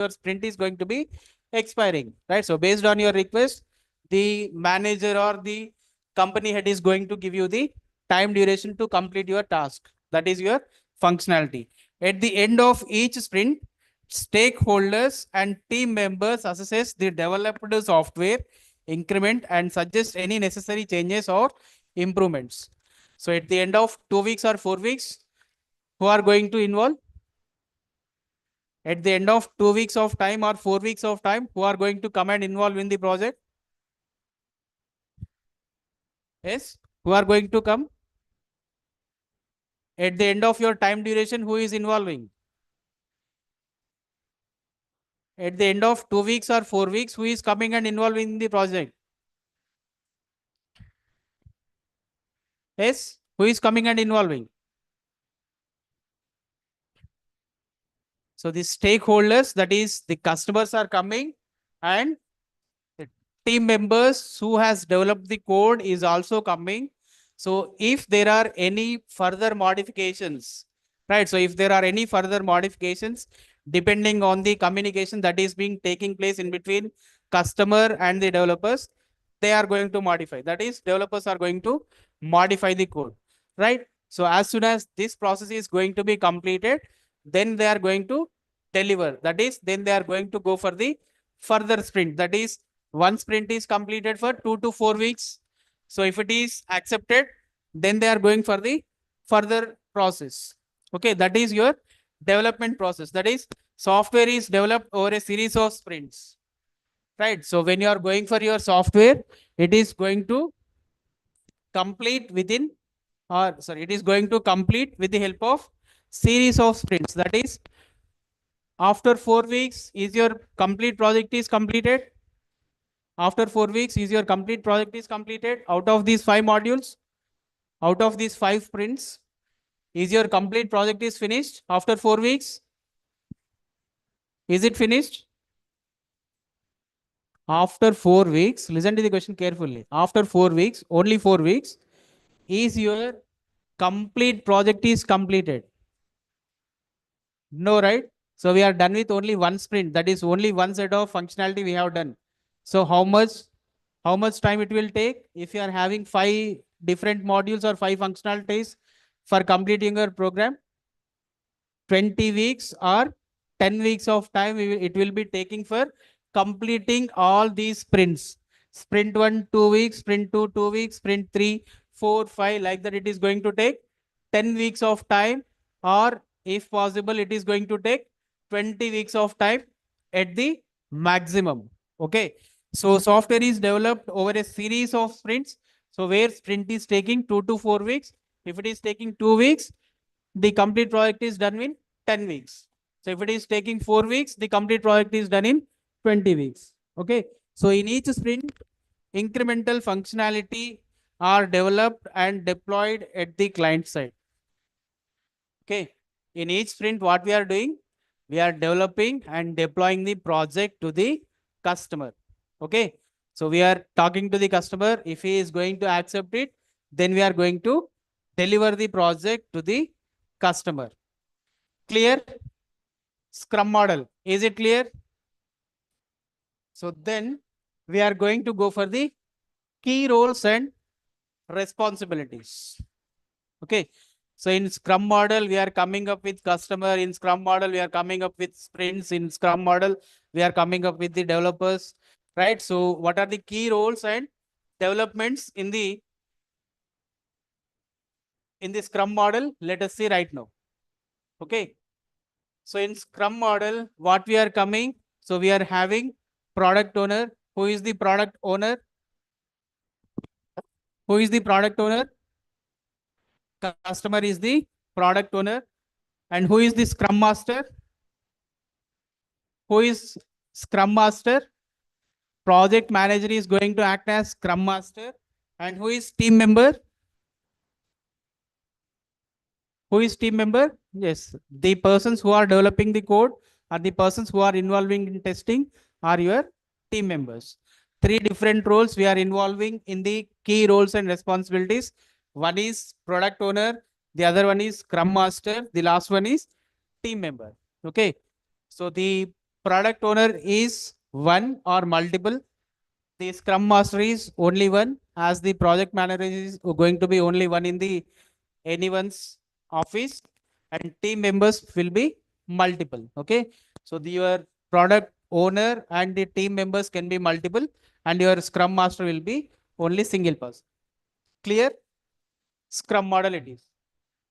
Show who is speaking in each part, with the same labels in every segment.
Speaker 1: your sprint is going to be expiring, right? So based on your request, the manager or the company head is going to give you the time duration to complete your task. That is your functionality. At the end of each sprint, stakeholders and team members assess the developed software, increment and suggest any necessary changes or improvements. So at the end of 2 weeks or 4 weeks, who are going to involve? At the end of 2 weeks of time or 4 weeks of time, who are going to come and involve in the project? Yes, who are going to come? At the end of your time duration, who is involving? At the end of 2 weeks or 4 weeks, who is coming and involving in the project? Yes, who is coming and involving? So the stakeholders, that is the customers are coming, and the team members who has developed the code is also coming. So if there are any further modifications, right? So if there are any further modifications, depending on the communication that is being taking place in between customer and the developers, they are going to modify. That is, developers are going to modify the code, right? So as soon as this process is going to be completed, then they are going to deliver. That is, then they are going to go for the further sprint. That is, one sprint is completed for 2 to 4 weeks. So if it is accepted, then they are going for the further process. Okay, that is your development process. That is, software is developed over a series of sprints, right? So when you are going for your software, it is going to complete within, or sorry, it is going to complete with the help of series of sprints. That is, after 4 weeks, is your complete project is completed. After 4 weeks, is your complete project is completed. Out of these 5 modules, out of these 5 sprints, is your complete project is finished after 4 weeks? Is it finished? After 4 weeks, listen to the question carefully. After 4 weeks, only 4 weeks, is your complete project is completed? No, right? So we are done with only one sprint. That is only one set of functionality we have done. So how much time it will take? If you are having 5 different modules or 5 functionalities for completing your program, 20 weeks or 10 weeks of time it will be taking for completing all these sprints. Sprint 1, 2 weeks, sprint 2, 2 weeks, sprint 3, 4, 5, like that it is going to take 10 weeks of time, or if possible, it is going to take 20 weeks of time at the maximum. Okay. So software is developed over a series of sprints. So where sprint is taking 2 to 4 weeks, if it is taking 2 weeks, the complete project is done in 10 weeks. So if it is taking 4 weeks, the complete project is done in 20 weeks. Okay. So in each sprint, incremental functionality are developed and deployed at the client side. Okay. In each sprint, what we are doing? We are developing and deploying the project to the customer. Okay. So we are talking to the customer. If he is going to accept it, then we are going to deliver the project to the customer. Clear? Scrum model. Is it clear? So then we are going to go for the key roles and responsibilities. Okay. So in Scrum model, we are coming up with customer. In Scrum model, we are coming up with sprints. In Scrum model, we are coming up with the developers, right? So what are the key roles and developments in the Scrum model? Let us see right now. Okay. So in Scrum model, what we are coming? So we are having product owner. Who is the product owner? Who is the product owner? Customer is the product owner. And who is the Scrum Master? Who is Scrum Master? Project manager is going to act as Scrum Master. And who is team member? Who is team member? Yes, the persons who are developing the code or the persons who are involving in testing are your team members. 3 different roles we are involving in the key roles and responsibilities. One is product owner, the other one is Scrum Master, the last one is team member. Okay. So the product owner is one or multiple. The scrum master is only one, as the project manager is going to be only one in the anyone's office, and team members will be multiple. Okay. So your product owner and the team members can be multiple, and your scrum master will be only single person. Clear? Scrum model it is.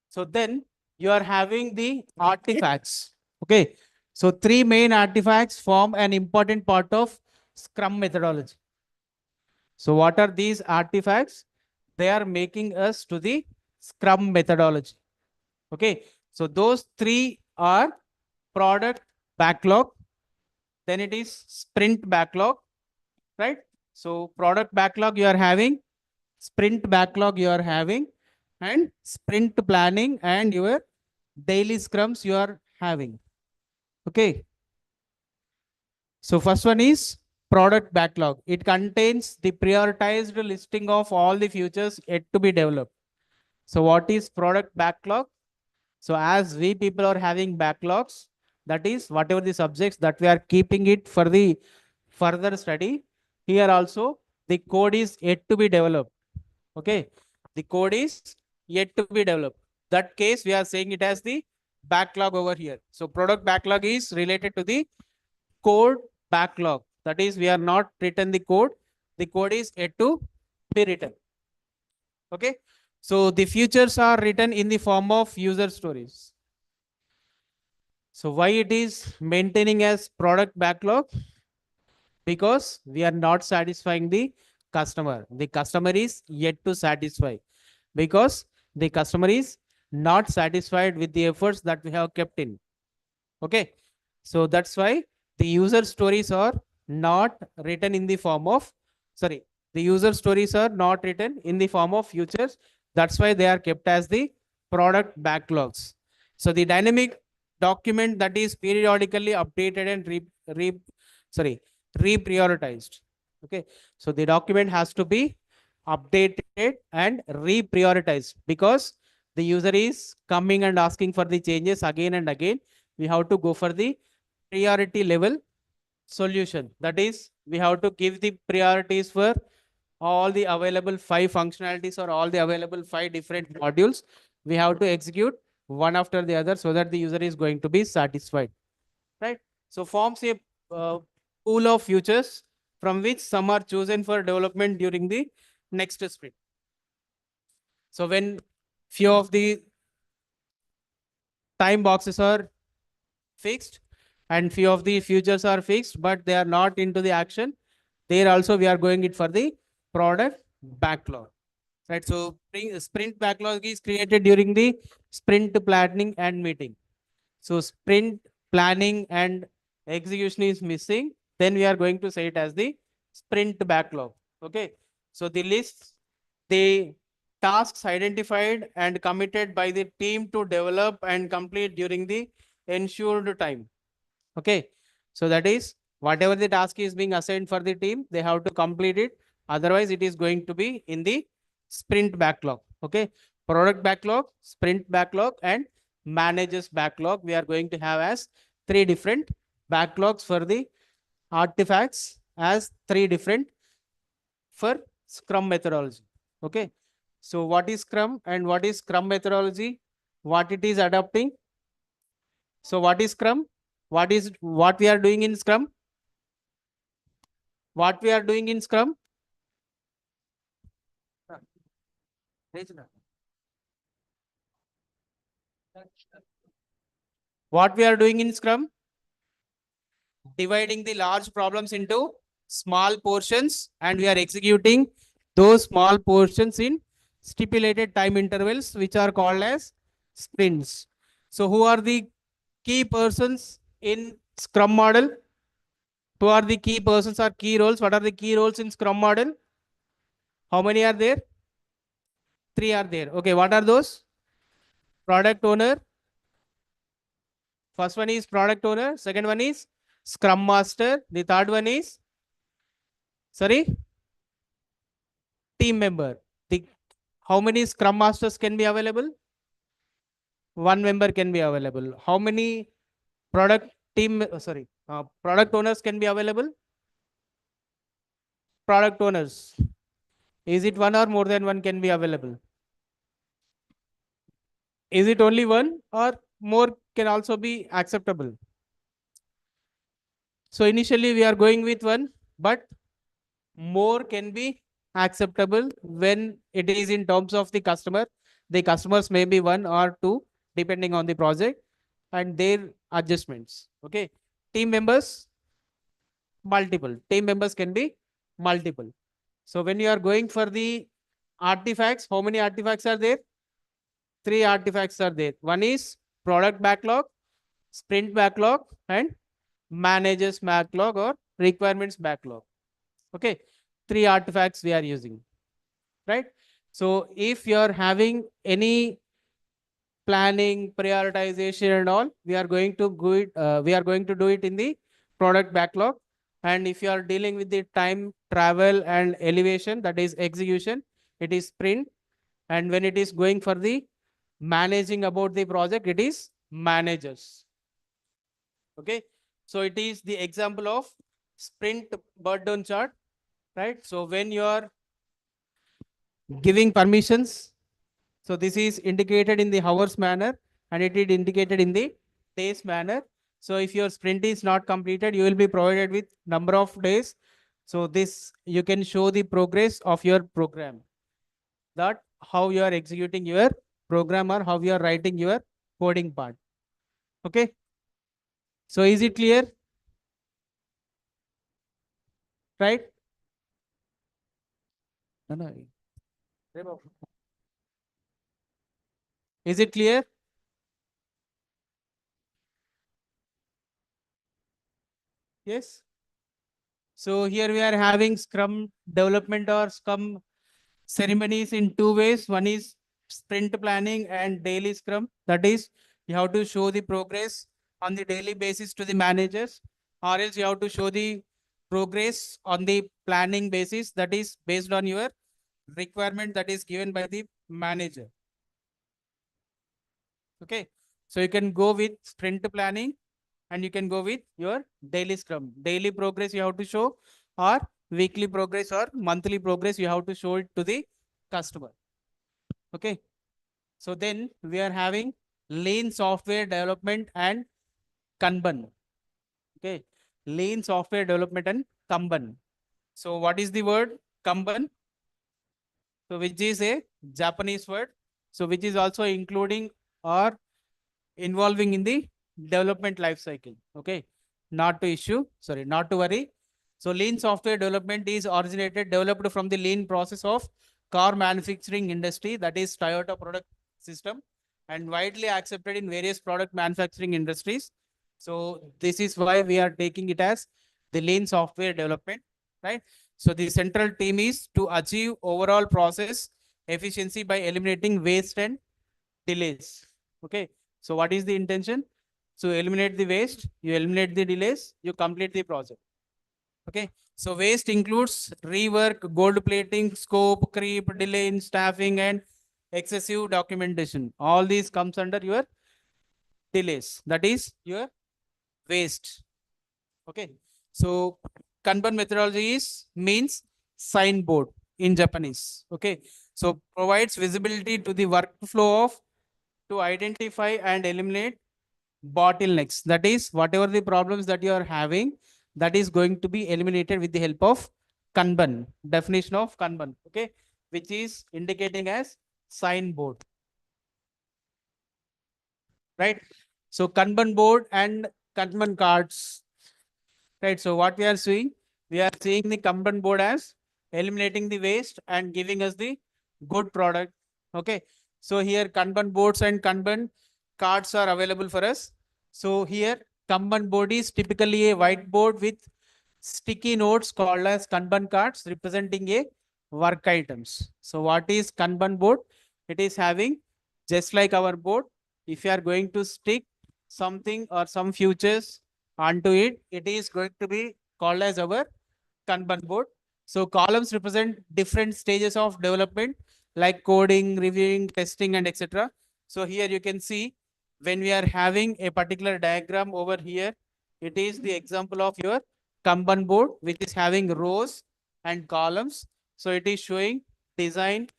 Speaker 1: So then you are having the artifacts. Okay. So three main artifacts form an important part of Scrum methodology. So what are these artifacts? They are making us to the Scrum methodology. Okay. So those three are product backlog, then it is sprint backlog, right? So product backlog you are having, sprint backlog you are having, and sprint planning and your daily scrums you are having. Okay. So first one is product backlog. It contains the prioritized listing of all the features yet to be developed. So what is product backlog? So as we people are having backlogs, that is whatever the subjects that we are keeping it for the further study. Here also the code is yet to be developed. Okay. The code is yet to be developed. That case we are saying it as the backlog over here. So product backlog is related to the code backlog. That is, we are not written the code. The code is yet to be written. Okay. So the features are written in the form of user stories. So why it is maintaining as product backlog? Because we are not satisfying the customer. The customer is yet to satisfy, because the customer is not satisfied with the efforts that we have kept in. Okay. So that's why the user stories are not written in the form of, sorry, the user stories are not written in the form of futures. That's why they are kept as the product backlogs. So the dynamic document that is periodically updated and reprioritized. Okay. So the document has to be updated and reprioritized, because the user is coming and asking for the changes again and again. We have to go for the priority level solution. That is, we have to give the priorities for all the available 5 functionalities or all the available 5 different modules. We have to execute one after the other so that the user is going to be satisfied. Right. So forms a pool of features from which some are chosen for development during the next sprint. So when few of the time boxes are fixed and few of the features are fixed, but they are not into the action, there also we are going it for the product backlog. Right. So sprint backlog is created during the sprint planning and meeting. So sprint planning and execution is missing, then we are going to say it as the sprint backlog. Okay. So the list, the tasks identified and committed by the team to develop and complete during the ensured time. Okay. So that is whatever the task is being assigned for the team, they have to complete it. Otherwise, it is going to be in the sprint backlog. Okay. Product backlog, sprint backlog, and managers backlog. We are going to have as 3 different backlogs for the artifacts, as 3 different for Scrum methodology. Okay. So what is Scrum and what is Scrum methodology? What it is adopting? So what is Scrum? What we are doing in Scrum? What we are doing in Scrum? What we are doing in Scrum? Dividing the large problems into small portions, and we are executing those small portions in stipulated time intervals, which are called as sprints. So who are the key persons in Scrum model? Who are the key persons or key roles? What are the key roles in Scrum model? How many are there? 3 are there. Okay, what are those? Product owner. First one is product owner. Second one is Scrum master. The third one is, sorry, team member. The how many Scrum masters can be available? One member can be available. How many product team? Sorry, Product owners can be available. Product owners. Is it one or more than one can be available? Is it only one or more can also be acceptable? So initially we are going with one, but more can be acceptable when it is in terms of the customer. The customers may be one or two depending on the project and their adjustments. Okay. Team members, multiple. Team members can be multiple. So when you are going for the artifacts, how many artifacts are there? Three artifacts are there. One is product backlog, sprint backlog, and managers backlog or requirements backlog. Okay. Three artifacts we are using, right? So if you're having any planning, prioritization and all, we are going to do it, we are going to do it in the product backlog. And if you are dealing with the time, travel and elevation, that is execution, it is sprint. And when it is going for the managing about the project, it is managers. Okay. So it is the example of sprint burn chart, right? So when you are giving permissions, so this is indicated in the hours manner and it is indicated in the days manner. So if your sprint is not completed, you will be provided with number of days. So this you can show the progress of your program, that how you are executing your program or how you are writing your coding part. Okay. So is it clear? Right? No, no. Is it clear? Yes. So here we are having Scrum development or Scrum ceremonies in two ways. One is sprint planning and daily Scrum. That is, you have to show the progress on the daily basis to the managers, or else you have to show the progress on the planning basis, that is based on your requirement that is given by the manager. Okay. So you can go with sprint planning and you can go with your daily Scrum. Daily progress you have to show, or weekly progress or monthly progress you have to show it to the customer. Okay. So then we are having lean software development and Kanban. Okay. Lean software development and Kanban. So what is the word Kanban? So which is a Japanese word. So which is also including or involving in the development life cycle. Okay. Not to issue, sorry, not to worry. So lean software development is originated, developed from the lean process of car manufacturing industry, that is Toyota product system, and widely accepted in various product manufacturing industries. So this is why we are taking it as the lean software development, right? So the central theme is to achieve overall process efficiency by eliminating waste and delays. Okay. So what is the intention? So eliminate the waste, you eliminate the delays, you complete the project. Okay. So waste includes rework, gold plating, scope, creep, delay in staffing, and excessive documentation. All these comes under your delays. That is your waste. Okay. So Kanban methodology is means signboard in Japanese. Okay. So provides visibility to the workflow of to identify and eliminate bottlenecks. That is, whatever the problems that you are having, that is going to be eliminated with the help of Kanban. Definition of Kanban, okay, which is indicating as signboard, right? So Kanban board and Kanban cards, right? So what we are seeing the Kanban board as eliminating the waste and giving us the good product. Okay. So here Kanban boards and Kanban cards are available for us. So here Kanban board is typically a whiteboard with sticky notes called as Kanban cards representing a work items. So what is Kanban board? It is having just like our board. If you are going to stick something or some futures onto it, it is going to be called as our Kanban board. So columns represent different stages of development like coding, reviewing, testing, and etc. So here you can see when we are having a particular diagram over here. It is the example of your Kanban board, which is having rows and columns. So it is showing design,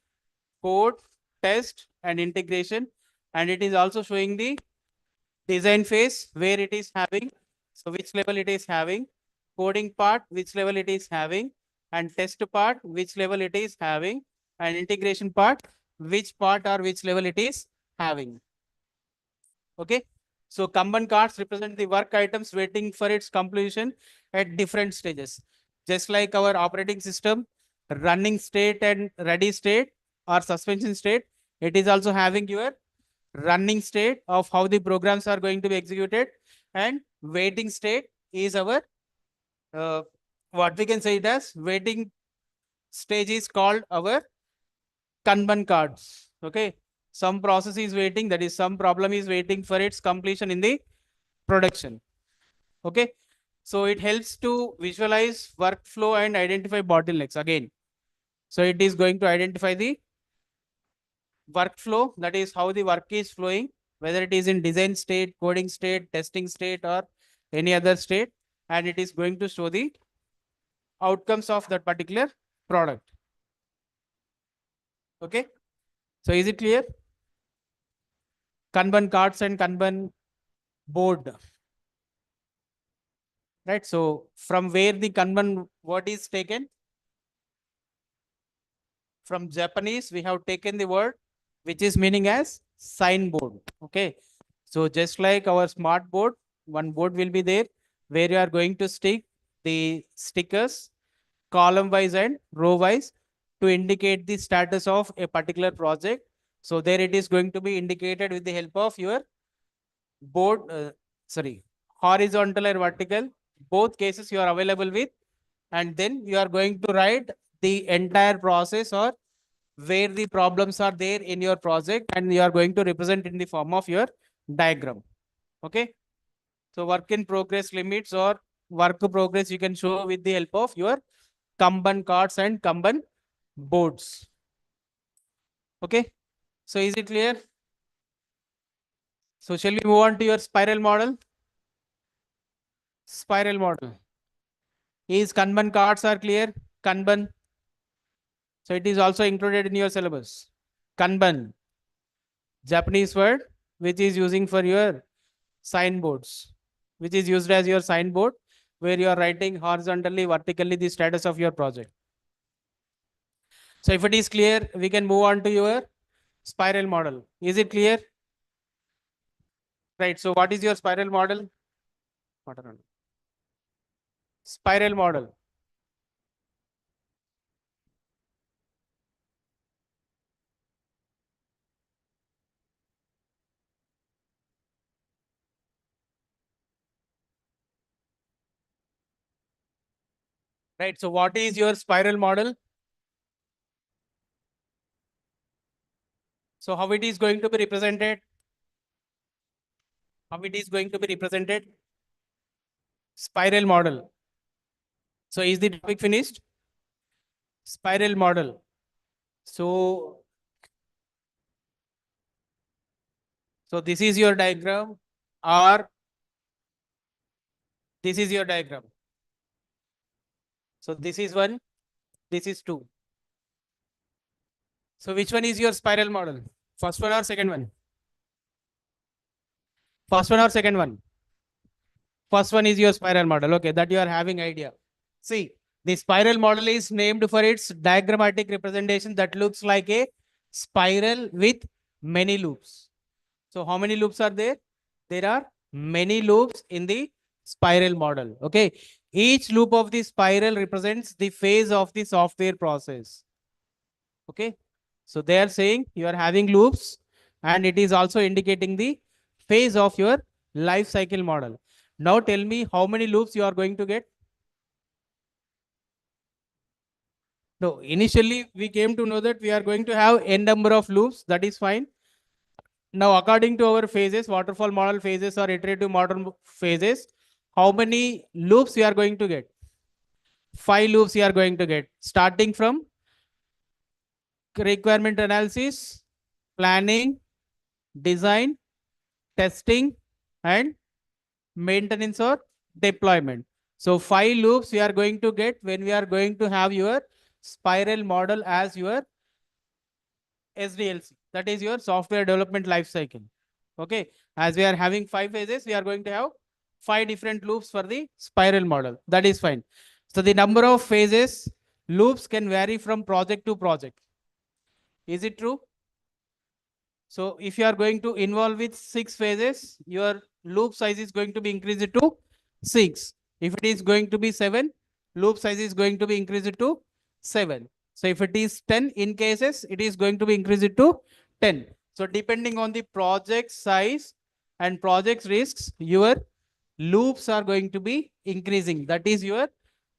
Speaker 1: code, test, and integration. And it is also showing the design phase where it is having, so which level it is having, coding part, which level it is having, and test part, which level it is having, and integration part, which part or which level it is having. Okay. So Kanban cards represent the work items waiting for its completion at different stages. Just like our operating system, running state and ready state or suspension state, it is also having your running state of how the programs are going to be executed, and waiting state is our uh, what we can say it as waiting stage is called our Kanban cards. Okay. Some process is waiting, that is some problem is waiting for its completion in the production. Okay. So it helps to visualize workflow and identify bottlenecks again. So it is going to identify the workflow, that is how the work is flowing, whether it is in design state, coding state, testing state, or any other state, and it is going to show the outcomes of that particular product. Okay. So is it clear? Kanban cards and Kanban board. Right. So from where the Kanban word is taken? From Japanese, we have taken the word which is meaning as signboard. Okay. So just like our smart board, one board will be there where you are going to stick the stickers column wise and row wise to indicate the status of a particular project. So there it is going to be indicated with the help of your board, sorry, horizontal and vertical. Both cases you are available with, and then you are going to write the entire process or where the problems are there in your project, and you are going to represent in the form of your diagram. Okay. So work in progress limits or work progress you can show with the help of your Kanban cards and Kanban boards. Okay. So is it clear? So shall we move on to your spiral model? Spiral model. Is Kanban cards are clear? Kanban. So it is also included in your syllabus. Kanban, Japanese word, which is using for your signboards, which is used as your signboard, where you are writing horizontally, vertically the status of your project. So if it is clear, we can move on to your spiral model. Is it clear? Right. So what is your spiral model? Spiral model. Right. So what is your spiral model? So how it is going to be represented? How it is going to be represented? Spiral model. So is the topic finished? Spiral model. So, so this is your diagram, or this is your diagram. So this is one, this is two. So which one is your spiral model? First one or second one? First one or second one? First one is your spiral model. Okay, that you are having idea. See, the spiral model is named for its diagrammatic representation that looks like a spiral with many loops. So how many loops are there? There are many loops in the spiral model. Okay. Each loop of the spiral represents the phase of the software process. Okay. So they are saying you are having loops, and it is also indicating the phase of your life cycle model. Now tell me how many loops you are going to get. No, initially we came to know that we are going to have n number of loops. That is fine. Now, according to our phases, waterfall model phases or iterative model phases, how many loops we are going to get? 5 loops we are going to get, starting from requirement analysis, planning, design, testing, and maintenance or deployment. So 5 loops we are going to get when we are going to have your spiral model as your SDLC. That is your software development life cycle. Okay. As we are having 5 phases, we are going to have 5 different loops for the spiral model. That is fine. So the number of phases, loops can vary from project to project. Is it true? So if you are going to involve with 6 phases, your loop size is going to be increased to 6. If it is going to be 7, loop size is going to be increased to 7. So if it is 10 in cases, it is going to be increased to 10. So depending on the project size and project risks, your loops are going to be increasing. That is, your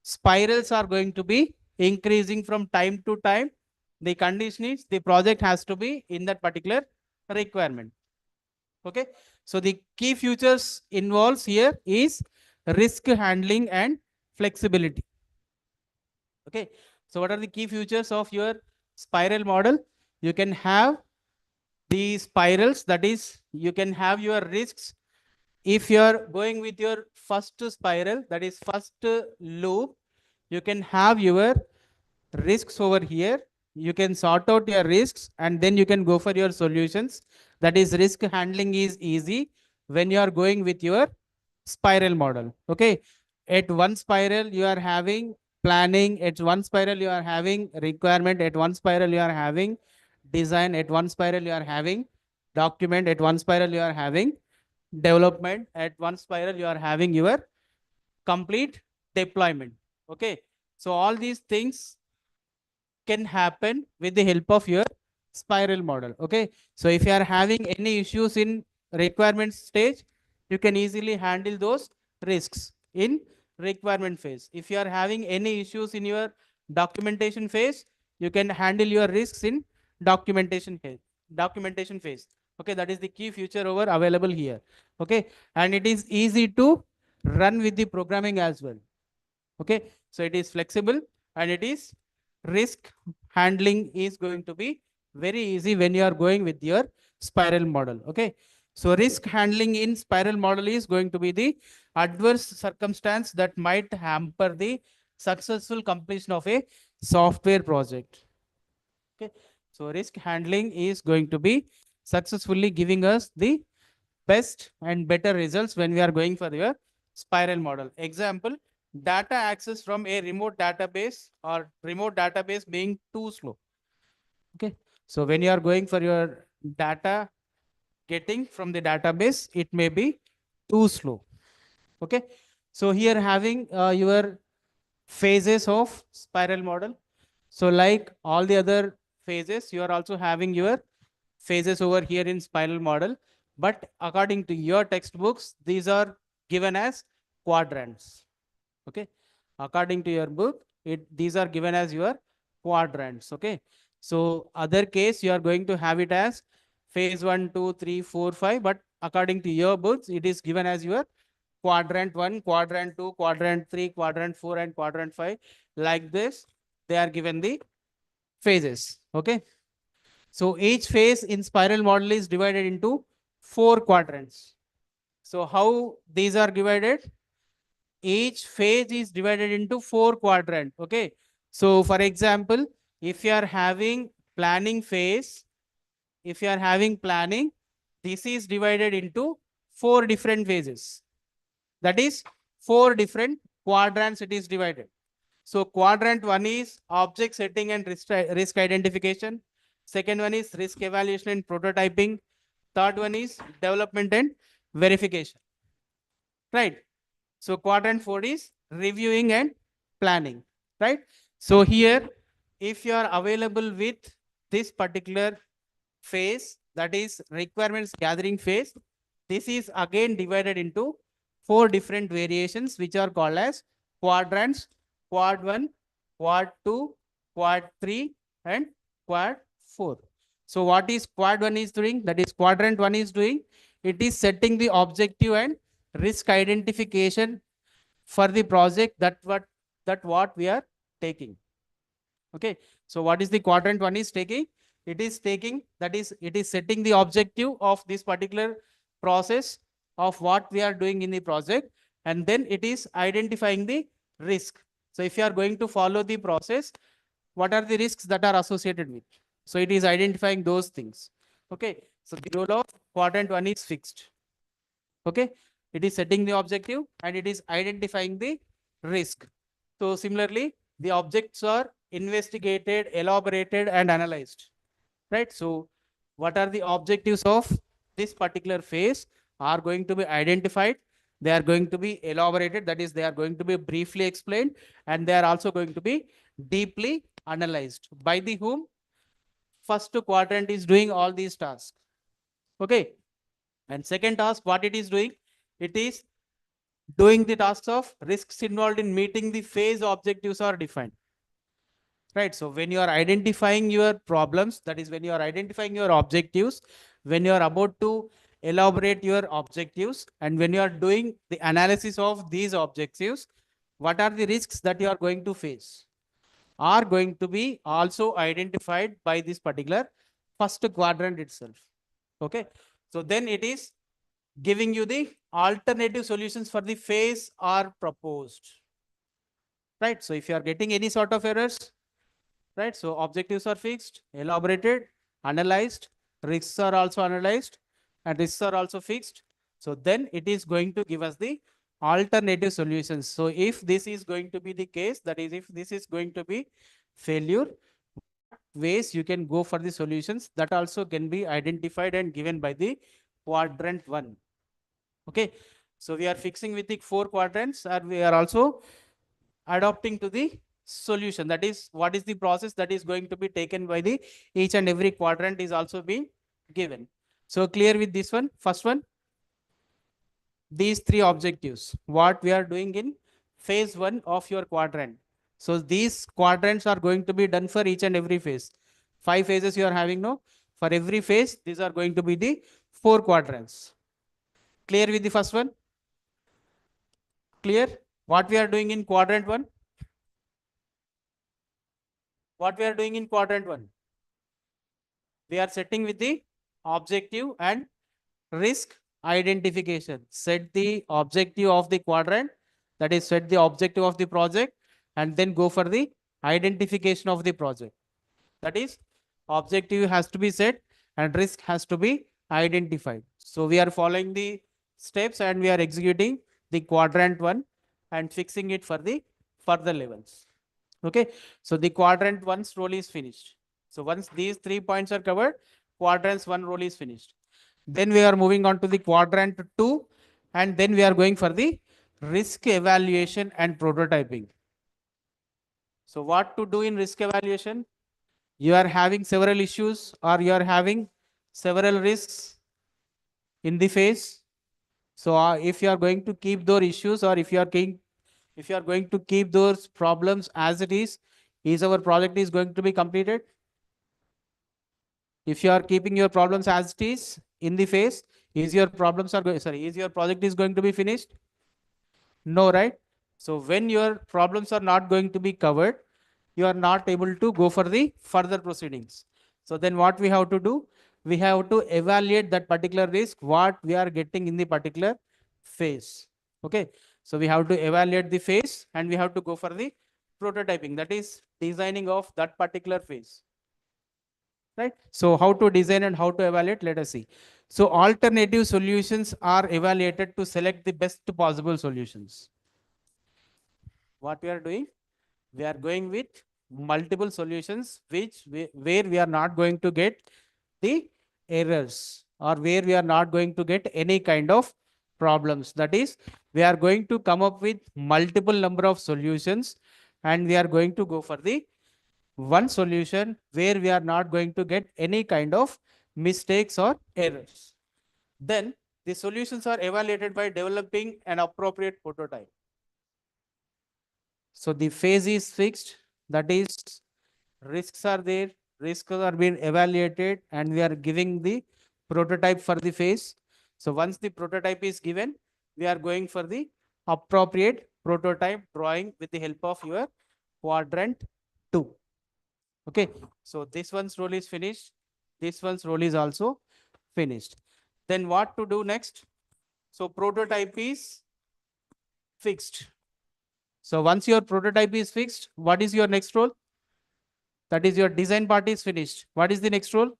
Speaker 1: spirals are going to be increasing from time to time. The condition is the project has to be in that particular requirement. Okay. So the key features involves here is risk handling and flexibility. Okay. So what are the key features of your spiral model? You can have the spirals, that is, you can have your risks. If you are going with your first spiral, that is first loop, you can have your risks over here. You can sort out your risks and then you can go for your solutions. That is, risk handling is easy when you are going with your spiral model. Okay. At one spiral, you are having planning. At one spiral, you are having requirement. At one spiral, you are having design. At one spiral, you are having document. At one spiral, you are having development. At one spiral, you are having your complete deployment. Okay. So all these things can happen with the help of your spiral model. Okay. So if you are having any issues in requirement stage, you can easily handle those risks in requirement phase. If you are having any issues in your documentation phase, you can handle your risks in documentation phase. Documentation phase. Okay, that is the key feature over available here. Okay, and it is easy to run with the programming as well. Okay, so it is flexible and it is risk handling is going to be very easy when you are going with your spiral model. Okay, so risk handling in spiral model is going to be the adverse circumstance that might hamper the successful completion of a software project. Okay, so risk handling is going to be successfully giving us the best and better results when we are going for your spiral model. Example, data access from a remote database or remote database being too slow. Okay. So when you are going for your data getting from the database, it may be too slow. Okay. So here having your phases of spiral model. So like all the other phases, you are also having your phases over here in spiral model. But according to your textbooks, these are given as quadrants. Okay. According to your book, these are given as your quadrants. Okay. So other case, you are going to have it as phase 1, 2, 3, 4, 5. But according to your books, it is given as your quadrant 1, quadrant 2, quadrant 3, quadrant 4, and quadrant 5. Like this, they are given the phases. Okay. So each phase in spiral model is divided into 4 quadrants. So how these are divided? Each phase is divided into 4 quadrants. Okay. So for example, if you are having planning phase, if you are having planning, this is divided into 4 different phases. That is 4 different quadrants it is divided. So quadrant 1 is object setting and risk identification. Second one is risk evaluation and prototyping. Third one is development and verification. Right. So quadrant 4 is reviewing and planning. Right. So here, if you are available with this particular phase, that is requirements gathering phase, this is again divided into 4 different variations, which are called as quadrants: quad 1, quad 2, quad 3, and quad 4. So what is quad 1 is doing? That is quadrant 1 is doing. It is setting the objective and risk identification for the project that what we are taking. Okay. So what is the quadrant 1 is taking? It is taking, that is, it is setting the objective of this particular process of what we are doing in the project. and then it is identifying the risk. So if you are going to follow the process, what are the risks that are associated with? So it is identifying those things. Okay. So the role of quadrant one is fixed. Okay. It is setting the objective and it is identifying the risk. So similarly, the objects are investigated, elaborated, and analyzed. Right. So what are the objectives of this particular phase are going to be identified. They are going to be elaborated. That is, they are going to be briefly explained, and they are also going to be deeply analyzed. By the whom? First quadrant is doing all these tasks. Okay. And second task, what it is doing? It is doing the tasks of risks involved in meeting the phase objectives are defined. Right. So when you are identifying your problems, that is when you are identifying your objectives, when you are about to elaborate your objectives, and when you are doing the analysis of these objectives, what are the risks that you are going to face are going to be also identified by this particular first quadrant itself. Okay. So then it is giving you the alternative solutions for the phase are proposed. Right. So if you are getting any sort of errors, right? So objectives are fixed, elaborated, analyzed, risks are also analyzed, and risks are also fixed. So then it is going to give us the alternative solutions. So if this is going to be the case, that is, if this is going to be failure, ways you can go for the solutions that also can be identified and given by the quadrant one. Okay. So we are fixing with the 4 quadrants, and we are also adopting to the solution. That is, what is the process that is going to be taken by the each and every quadrant is also being given. So clear with this one? First one, these 3 objectives, what we are doing in phase 1 of your quadrant. So these quadrants are going to be done for each and every phase. 5 phases you are having now. For every phase, these are going to be the 4 quadrants. Clear with the first one? Clear? What we are doing in quadrant 1? What we are doing in quadrant 1? We are setting with the objective and risk identification. Set the objective of the quadrant, that is, set the objective of the project, and then go for the identification of the project. That is, objective has to be set and risk has to be identified. So we are following the steps and we are executing the quadrant 1 and fixing it for the further levels. Okay. So the quadrant 1's role is finished. So once these 3 points are covered, quadrants 1 role is finished. Then we are moving on to the quadrant 2, and then we are going for the risk evaluation and prototyping. So what to do in risk evaluation? You are having several issues or you are having several risks in the phase. So if you are going to keep those issues, or if you are going to keep those problems as it is our project is going to be completed? If you are keeping your problems as it is in the phase, is your problems are going, sorry, is your project is going to be finished? No, right? So when your problems are not going to be covered, you are not able to go for the further proceedings. So then what we have to do? We have to evaluate that particular risk, what we are getting in the particular phase. Okay. So we have to evaluate the phase and we have to go for the prototyping, that is designing of that particular phase. Right. So how to design and how to evaluate, let us see. So alternative solutions are evaluated to select the best possible solutions. What we are doing? We are going with multiple solutions where we are not going to get the errors, or where we are not going to get any kind of problems. That is, we are going to come up with multiple number of solutions, and we are going to go for the one solution where we are not going to get any kind of mistakes or errors. Then the solutions are evaluated by developing an appropriate prototype. So the phase is fixed, that is, risks are there, risks are being evaluated, and we are giving the prototype for the phase. So once the prototype is given, we are going for the appropriate prototype drawing with the help of your quadrant 2. Okay. So this one's role is finished. This one's role is also finished. Then what to do next? So prototype is fixed. So once your prototype is fixed, what is your next role? That is your design part is finished. What is the next role?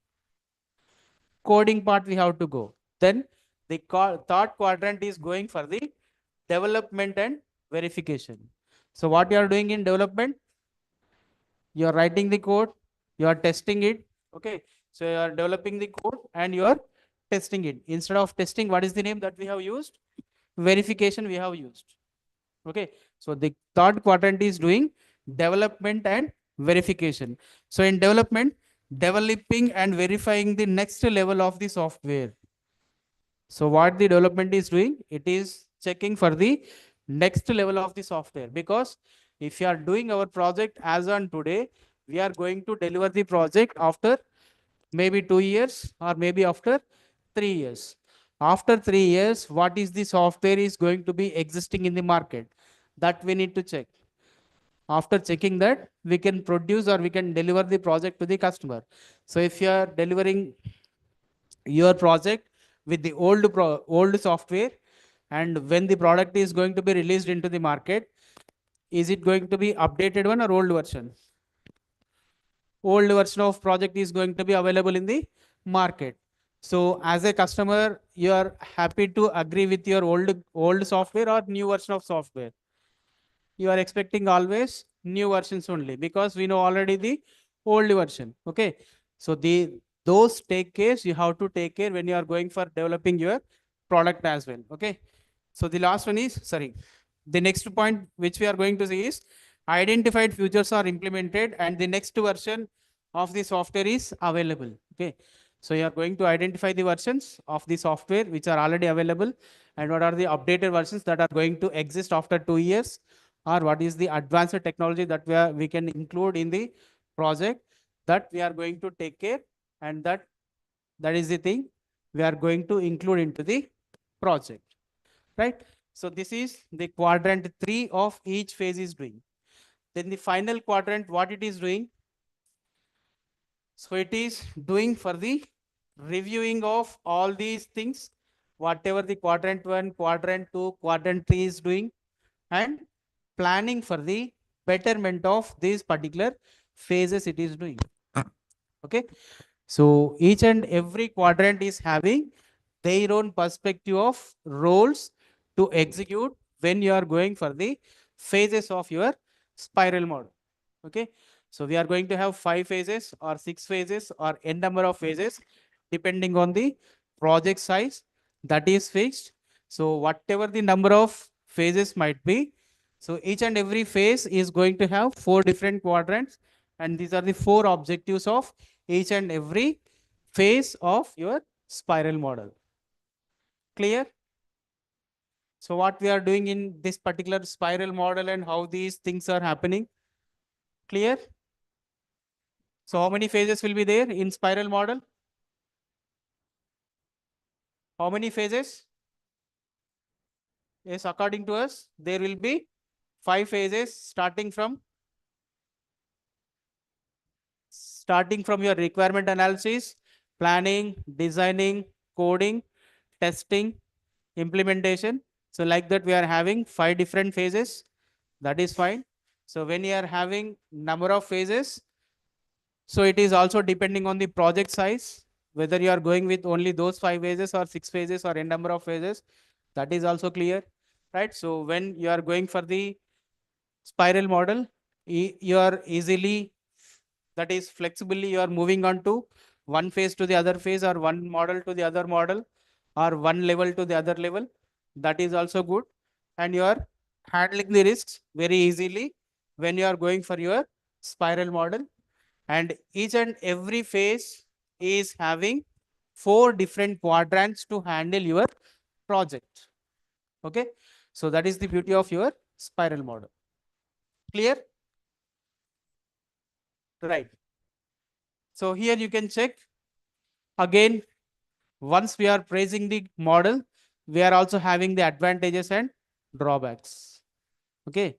Speaker 1: Coding part we have to go. Then the third quadrant is going for the development and verification. So what you are doing in development? You are writing the code, you are testing it. Okay. So you are developing the code and you are testing it. Instead of testing, what is the name that we have used? Verification we have used. Okay. So the third quadrant is doing development and verification. So in development, developing and verifying the next level of the software. So what the development is doing, it is checking for the next level of the software, because if you are doing our project as on today, we are going to deliver the project after maybe 2 years or maybe after 3 years. After 3 years, what is the software is going to be existing in the market? That we need to check. After checking that, we can produce or we can deliver the project to the customer. So if you are delivering your project with the old software, and when the product is going to be released into the market, is it going to be updated one or old version? Old version of project is going to be available in the market. So as a customer, you are happy to agree with your old software or new version of software? You are expecting always new versions only, because we know already the old version. Okay. So those take care, you have to take care when you are going for developing your product as well. Okay. So the last one is, sorry, the next point which we are going to see is identified features are implemented and the next version of the software is available. Okay. So you are going to identify the versions of the software which are already available, and what are the updated versions that are going to exist after 2 years, or what is the advanced technology that we can include in the project, that we are going to take care, and that is the thing we are going to include into the project, right? So this is the quadrant 3 of each phase is doing. Then the final quadrant, what it is doing? So it is doing for the reviewing of all these things, whatever the quadrant 1, quadrant 2, quadrant 3 is doing, and planning for the betterment of these particular phases it is doing. Okay. So each and every quadrant is having their own perspective of roles to execute when you are going for the phases of your spiral model. Okay. So we are going to have 5 phases or 6 phases or n number of phases depending on the project size that is fixed. So whatever the number of phases might be, so each and every phase is going to have 4 different quadrants, and these are the 4 objectives of each and every phase of your spiral model. Clear? So what we are doing in this particular spiral model and how these things are happening. Clear? So how many phases will be there in spiral model? How many phases? Yes, according to us, there will be 5 phases starting from your requirement analysis, planning, designing, coding, testing, implementation. So like that, we are having 5 different phases. That is fine. So when you are having number of phases, so it is also depending on the project size, whether you are going with only those 5 phases or 6 phases or n number of phases. That is also clear, right? So when you are going for the spiral model, you are easily, that is flexibly, you are moving on to one phase to the other phase, or one model to the other model, or one level to the other level. That is also good. And you are handling the risks very easily when you are going for your spiral model. And each and every phase is having 4 different quadrants to handle your project. Okay. So that is the beauty of your spiral model. Clear? Right. So here you can check again. Once we are praising the model, we are also having the advantages and drawbacks. Okay.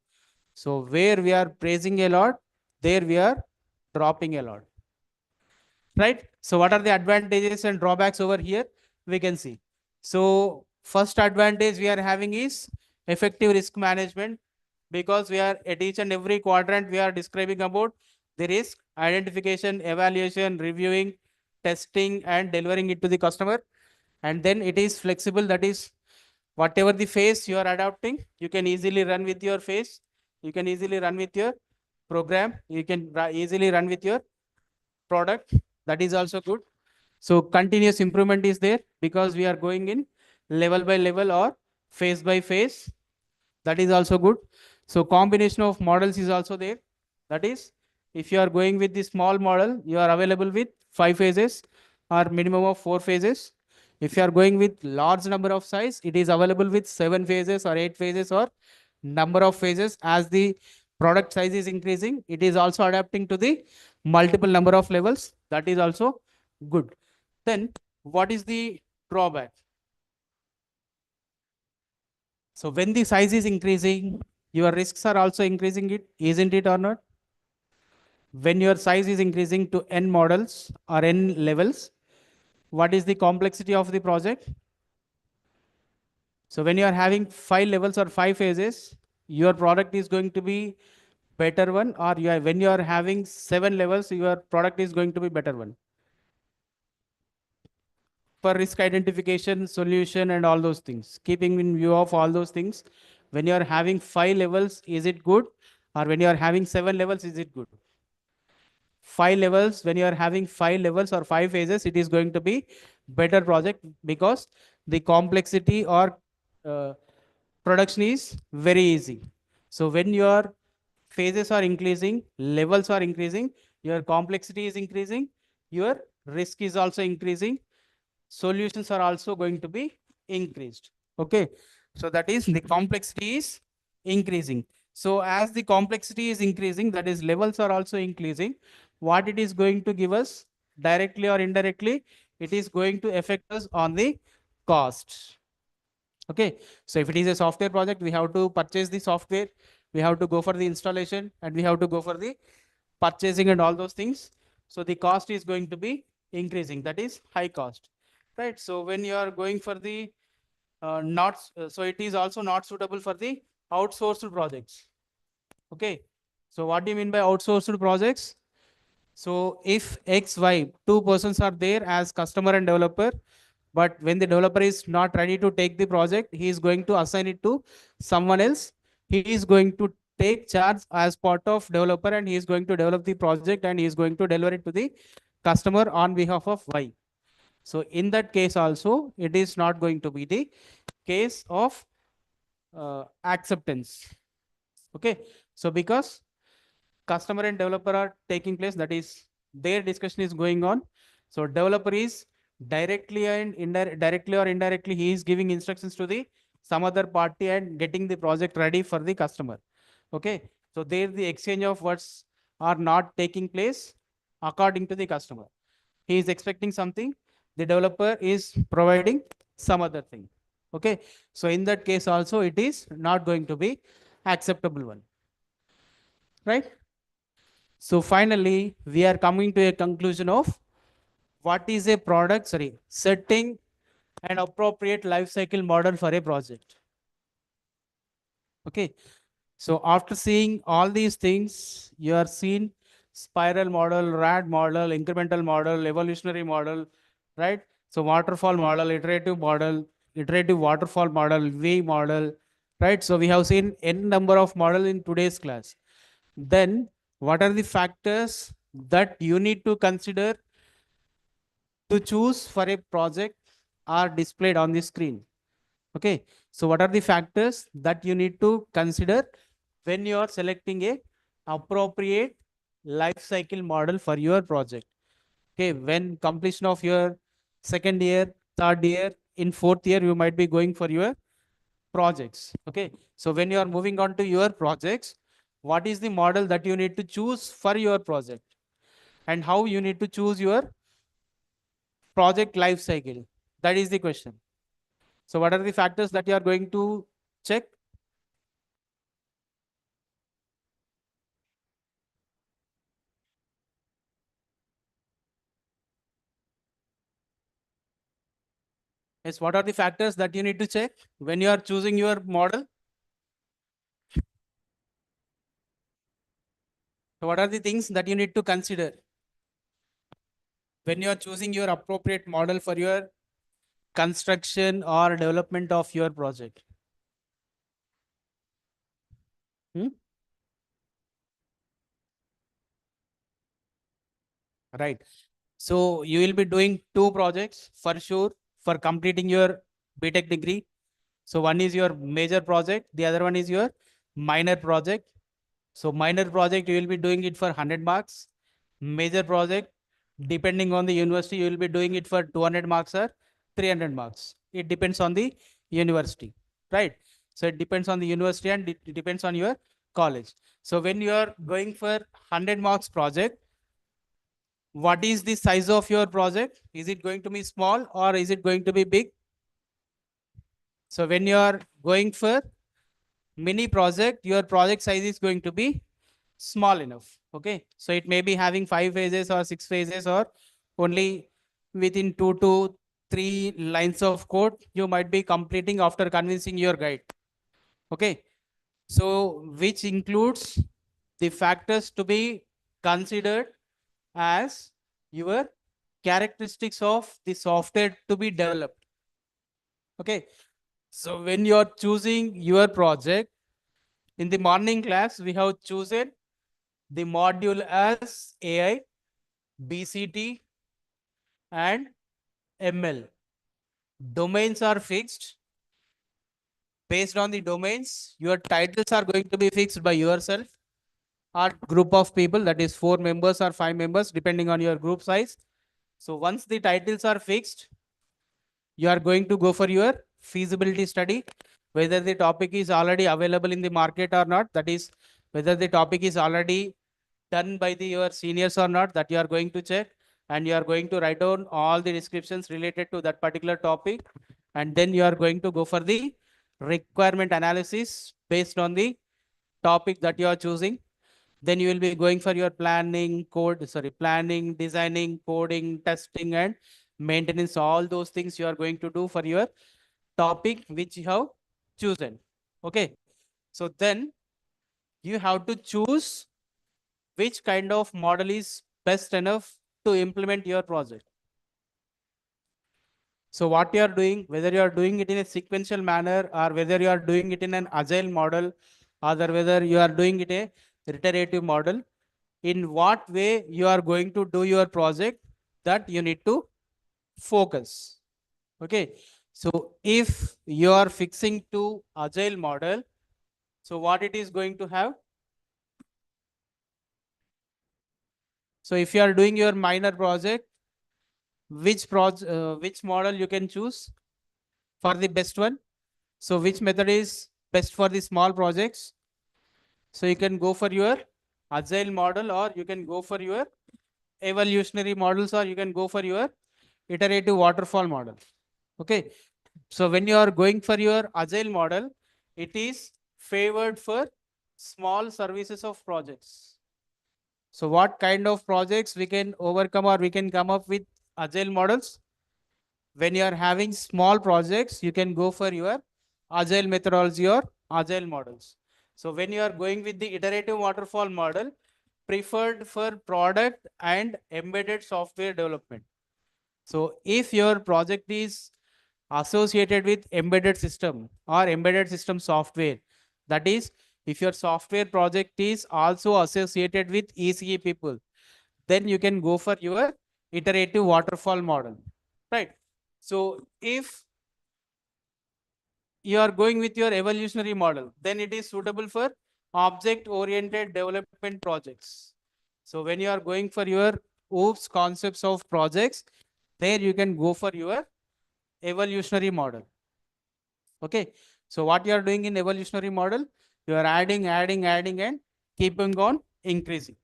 Speaker 1: So where we are praising a lot, there we are dropping a lot. Right. So what are the advantages and drawbacks over here? We can see. So first advantage we are having is effective risk management, because we are at each and every quadrant we are describing about the risk identification, evaluation, reviewing, testing, and delivering it to the customer. And then it is flexible, that is whatever the phase you are adopting, you can easily run with your phase, you can easily run with your program, you can easily run with your product. That is also good. So continuous improvement is there because we are going in level by level or phase by phase. That is also good. So combination of models is also there. That is, if you are going with the small model, you are available with 5 phases or minimum of 4 phases. If you are going with large number of size, it is available with 7 phases or 8 phases or number of phases. As the product size is increasing, it is also adapting to the multiple number of levels. That is also good. Then what is the drawback? So when the size is increasing, your risks are also increasing, it isn't it or not? When your size is increasing to n models or n levels, what is the complexity of the project? So when you are having 5 levels or 5 phases, your product is going to be better one, or when you are having 7 levels, your product is going to be better one. For risk identification, solution, and all those things, keeping in view of all those things, when you are having 5 levels, is it good? Or when you are having 7 levels, is it good? 5 levels, when you are having 5 levels or 5 phases, it is going to be better project because the complexity or uh, production is very easy. So when your phases are increasing, levels are increasing, your complexity is increasing, your risk is also increasing, solutions are also going to be increased. Okay, so that is the complexity is increasing. So as the complexity is increasing, that is levels are also increasing, what it is going to give us directly or indirectly, it is going to affect us on the cost. Okay, so if it is a software project, we have to purchase the software, we have to go for the installation, and we have to go for the purchasing and all those things. So the cost is going to be increasing, that is high cost, right? So when you are going for the not so it is also not suitable for the outsourced projects. Okay, so what do you mean by outsourced projects? So if XY, two persons are there as customer and developer, but when the developer is not ready to take the project, he is going to assign it to someone else. He is going to take charge as part of developer, and he is going to develop the project, and he is going to deliver it to the customer on behalf of Y. So in that case also, it is not going to be the case of acceptance. Okay, so because customer and developer are taking place, that is their discussion is going on. So developer is directly or indirectly, he is giving instructions to the some other party and getting the project ready for the customer. Okay, so there the exchange of words are not taking place according to the customer. He is expecting something, the developer is providing some other thing. Okay, so in that case also, it is not going to be acceptable one, right? So finally, we are coming to a conclusion of what is a product, sorry, setting an appropriate life cycle model for a project. Okay, so after seeing all these things, you are seen spiral model, RAD model, incremental model, evolutionary model, right? So waterfall model, iterative waterfall model, V model, right? So we have seen n number of model in today's class. Then what are the factors that you need to consider to choose for a project are displayed on the screen? Okay, so what are the factors that you need to consider when you are selecting a appropriate life cycle model for your project? Okay, when completion of your second year, third year, in fourth year, you might be going for your projects. Okay, so when you are moving on to your projects, what is the model that you need to choose for your project, and how you need to choose your project life cycle? That is the question. So what are the factors that you are going to check? Yes, what are the factors that you need to check when you are choosing your model? So what are the things that you need to consider when you are choosing your appropriate model for your construction or development of your project? Hmm? Right. So you will be doing two projects for sure for completing your BTech degree. So one is your major project, the other one is your minor project. So minor project, you will be doing it for 100 marks. Major project, depending on the university, you will be doing it for 200 marks or 300 marks. It depends on the university, right? So it depends on the university and it depends on your college. So when you are going for 100 marks project, what is the size of your project? Is it going to be small or is it going to be big? So when you are going for mini project, your project size is going to be small enough. Okay. So it may be having 5 phases or 6 phases or only within 2 to 3 lines of code you might be completing after convincing your guide. Okay. So which includes the factors to be considered as your characteristics of the software to be developed. Okay. So when you are choosing your project, in the morning class, we have chosen the module as AI, BCT, and ML. Domains are fixed. Based on the domains, your titles are going to be fixed by yourself or group of people, that is 4 members or 5 members, depending on your group size. So once the titles are fixed, you are going to go for your feasibility study, whether the topic is already available in the market or not. That is, whether the topic is already done by your seniors or not, that you are going to check, and you are going to write down all the descriptions related to that particular topic, and then you are going to go for the requirement analysis based on the topic that you are choosing. Then you will be going for your planning, designing, coding, testing, and maintenance. All those things you are going to do for your topic which you have chosen. Okay. So then you have to choose which kind of model is best enough to implement your project. So what you are doing, whether you are doing it in a sequential manner or whether you are doing it in an agile model, or whether you are doing it a iterative model, in what way you are going to do your project, that you need to focus. Okay. So if you are fixing to agile model, so what it is going to have? So if you are doing your minor project, which model you can choose for the best one? So which method is best for the small projects? So you can go for your agile model, or you can go for your evolutionary models, or you can go for your iterative waterfall model. Okay. So when you are going for your agile model, it is favored for small services of projects. So what kind of projects we can overcome or we can come up with agile models? When you are having small projects, you can go for your agile methodology or agile models. So when you are going with the iterative waterfall model, preferred for product and embedded software development. So if your project is associated with embedded system or embedded system software, that is, if your software project is also associated with ECE people, then you can go for your iterative waterfall model, right? So if you are going with your evolutionary model, then it is suitable for object oriented development projects. So when you are going for your OOPS concepts of projects, there you can go for your evolutionary model. Okay. So what you are doing in evolutionary model, you are adding and keeping on increasing,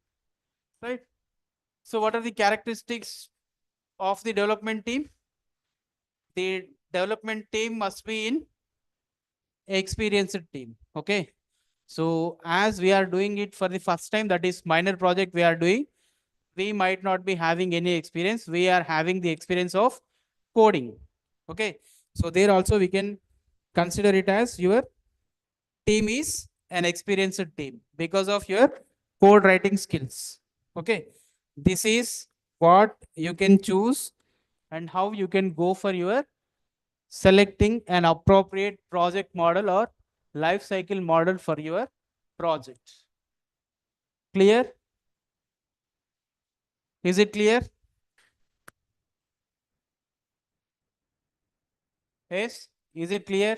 Speaker 1: right? So what are the characteristics of the development team? The development team must be in experienced team. Okay. So as we are doing it for the first time, that is minor project we are doing, we might not be having any experience. We are having the experience of coding. Okay. So there also we can consider it as your team is an experienced team because of your code writing skills. Okay. This is what you can choose and how you can go for your selecting an appropriate project model or life cycle model for your project. Clear? Is it clear? Yes. Is it clear?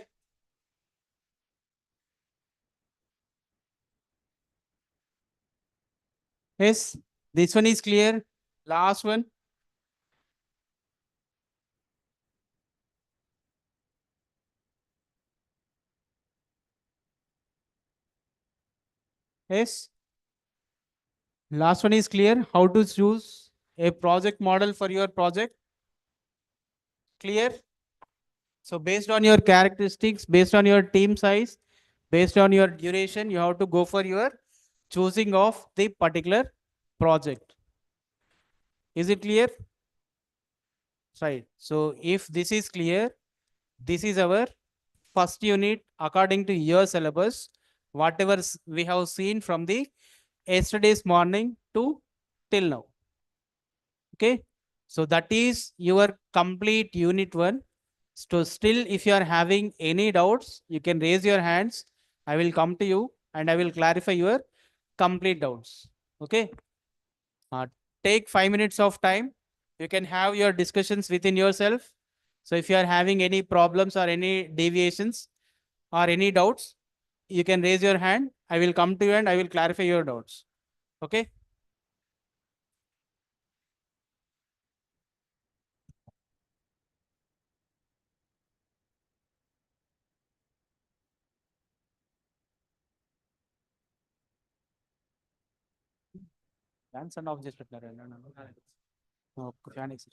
Speaker 1: Yes. This one is clear. Last one. Yes. Last one is clear. How to choose a project model for your project. Clear? So based on your characteristics, based on your team size, based on your duration, you have to go for your choosing of the particular project. Is it clear? Right. So if this is clear, this is our first unit according to your syllabus, whatever we have seen from the yesterday's morning to till now. Okay. So that is your complete unit one. So still, if you are having any doubts, you can raise your hands. I will come to you and I will clarify your complete doubts. Okay. Uh, Take 5 minutes of time. You can have your discussions within yourself. So if you are having any problems or any deviations or any doubts, you can raise your hand. I will come to you and I will clarify your doubts. Okay. Fans and objects పెట్టినారు. No, no, no. No, fan is-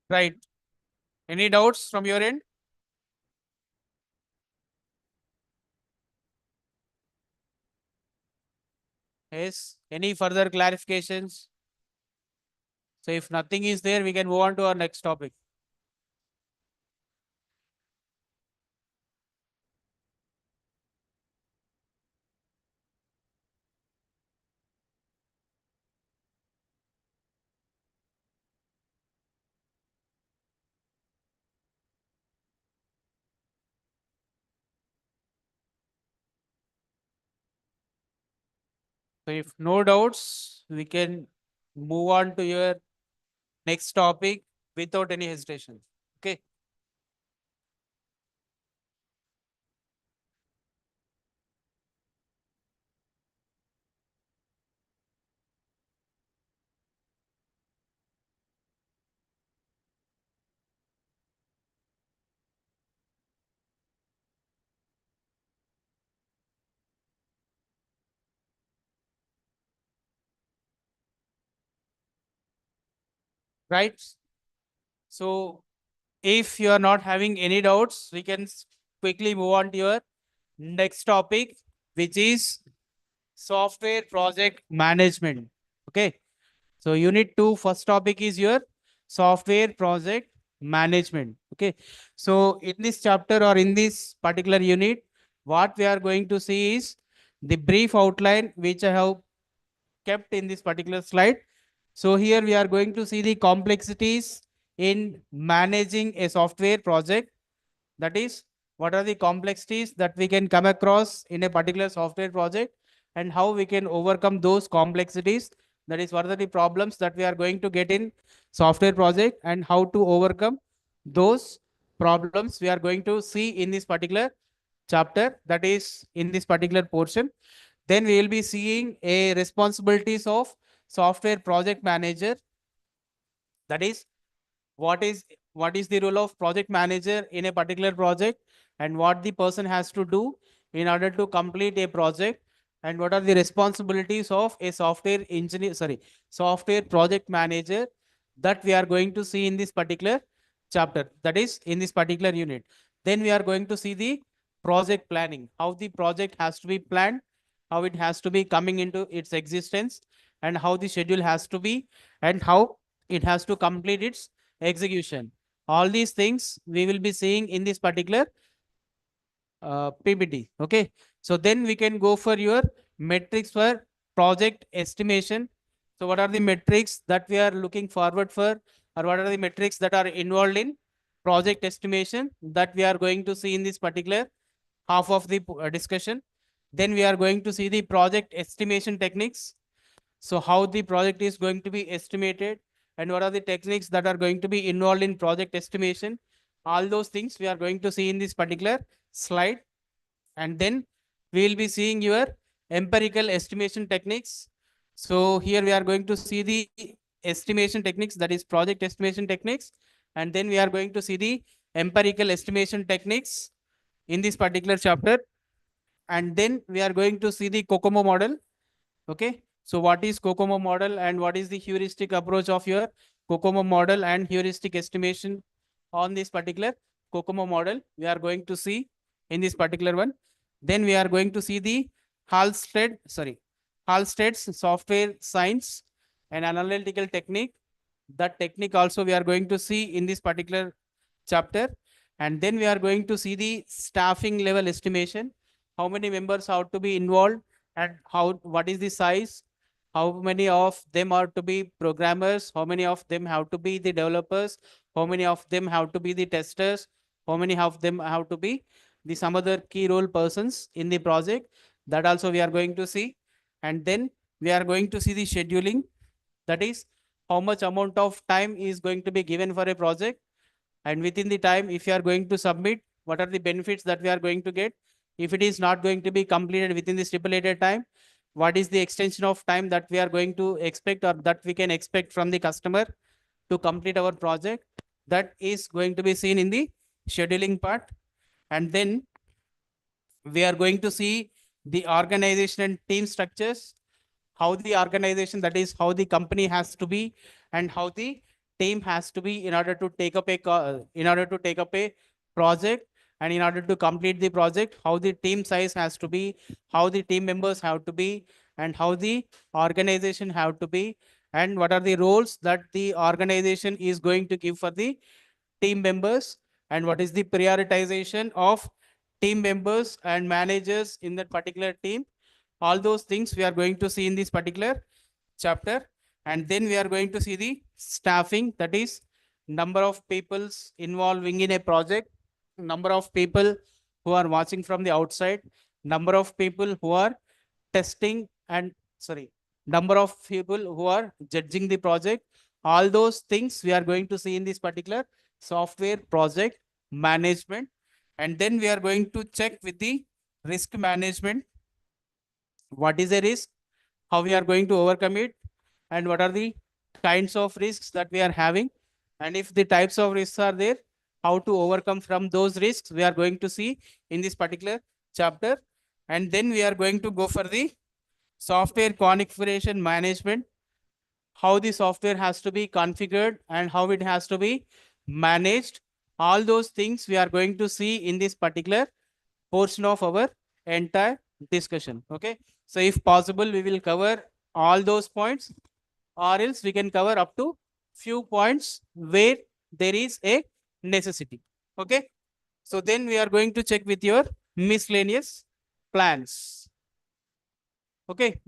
Speaker 1: Right. Any doubts from your end? Yes. Any further clarifications? So if nothing is there, we can move on to our next topic. So if no doubts, we can move on to your next topic without any hesitation. Okay. Right. So if you are not having any doubts, we can quickly move on to your next topic, which is software project management. Okay. So unit 2, first topic is your software project management. Okay. So in this chapter or in this particular unit, what we are going to see is the brief outline which I have kept in this particular slide. So here we are going to see the complexities in managing a software project. That is, what are the complexities that we can come across in a particular software project and how we can overcome those complexities. That is, what are the problems that we are going to get in software project and how to overcome those problems we are going to see in this particular chapter, that is in this particular portion. Then we will be seeing a responsibilities of software project manager. That is, what is what is the role of project manager in a particular project and what the person has to do in order to complete a project, and what are the responsibilities of a software engineer, sorry, software project manager, that we are going to see in this particular chapter, that is in this particular unit. Then we are going to see the project planning, how the project has to be planned, how it has to be coming into its existence, and how the schedule has to be, and how it has to complete its execution. All these things we will be seeing in this particular PPT. Okay. So then we can go for your metrics for project estimation. So what are the metrics that we are looking forward for, or what are the metrics that are involved in project estimation that we are going to see in this particular half of the discussion. Then we are going to see the project estimation techniques. So how the project is going to be estimated and what are the techniques that are going to be involved in project estimation. All those things we are going to see in this particular slide. And then we will be seeing your empirical estimation techniques. So here we are going to see the estimation techniques, that is project estimation techniques. And then we are going to see the empirical estimation techniques in this particular chapter. And then we are going to see the COCOMO model. Okay. So what is COCOMO model and what is the heuristic approach of your COCOMO model and heuristic estimation on this particular COCOMO model we are going to see in this particular one. Then we are going to see the Halstead's software science and analytical technique. That technique also we are going to see in this particular chapter. And then we are going to see the staffing level estimation, how many members have to be involved and how what is the size, how many of them are to be programmers, how many of them have to be the developers, how many of them have to be the testers, how many of them have to be the some other key role persons in the project. That also we are going to see. And then we are going to see the scheduling, that is how much amount of time is going to be given for a project, and within the time if you are going to submit, what are the benefits that we are going to get. If it is not going to be completed within the stipulated time, what is the extension of time that we are going to expect or that we can expect from the customer to complete our project. That is going to be seen in the scheduling part. And then we are going to see the organization and team structures, how the organization, that is how the company has to be and how the team has to be in order to take up in order to take up a project, and in order to complete the project, how the team size has to be, how the team members have to be, and how the organization have to be, and what are the roles that the organization is going to give for the team members, and what is the prioritization of team members and managers in that particular team. All those things we are going to see in this particular chapter. And then we are going to see the staffing, that is number of peoples involving in a project, number of people who are watching from the outside, number of people who are testing, and sorry, number of people who are judging the project. All those things we are going to see in this particular software project management. And then we are going to check with the risk management. What is a risk, how we are going to overcome it, and what are the kinds of risks that we are having, and if the types of risks are there, how to overcome from those risks, we are going to see in this particular chapter. And then we are going to go for the software configuration management, how the software has to be configured and how it has to be managed. All those things we are going to see in this particular portion of our entire discussion. Okay. So if possible, we will cover all those points, or else we can cover up to few points where there is a necessity. Okay. So then we are going to check with your miscellaneous plans. Okay.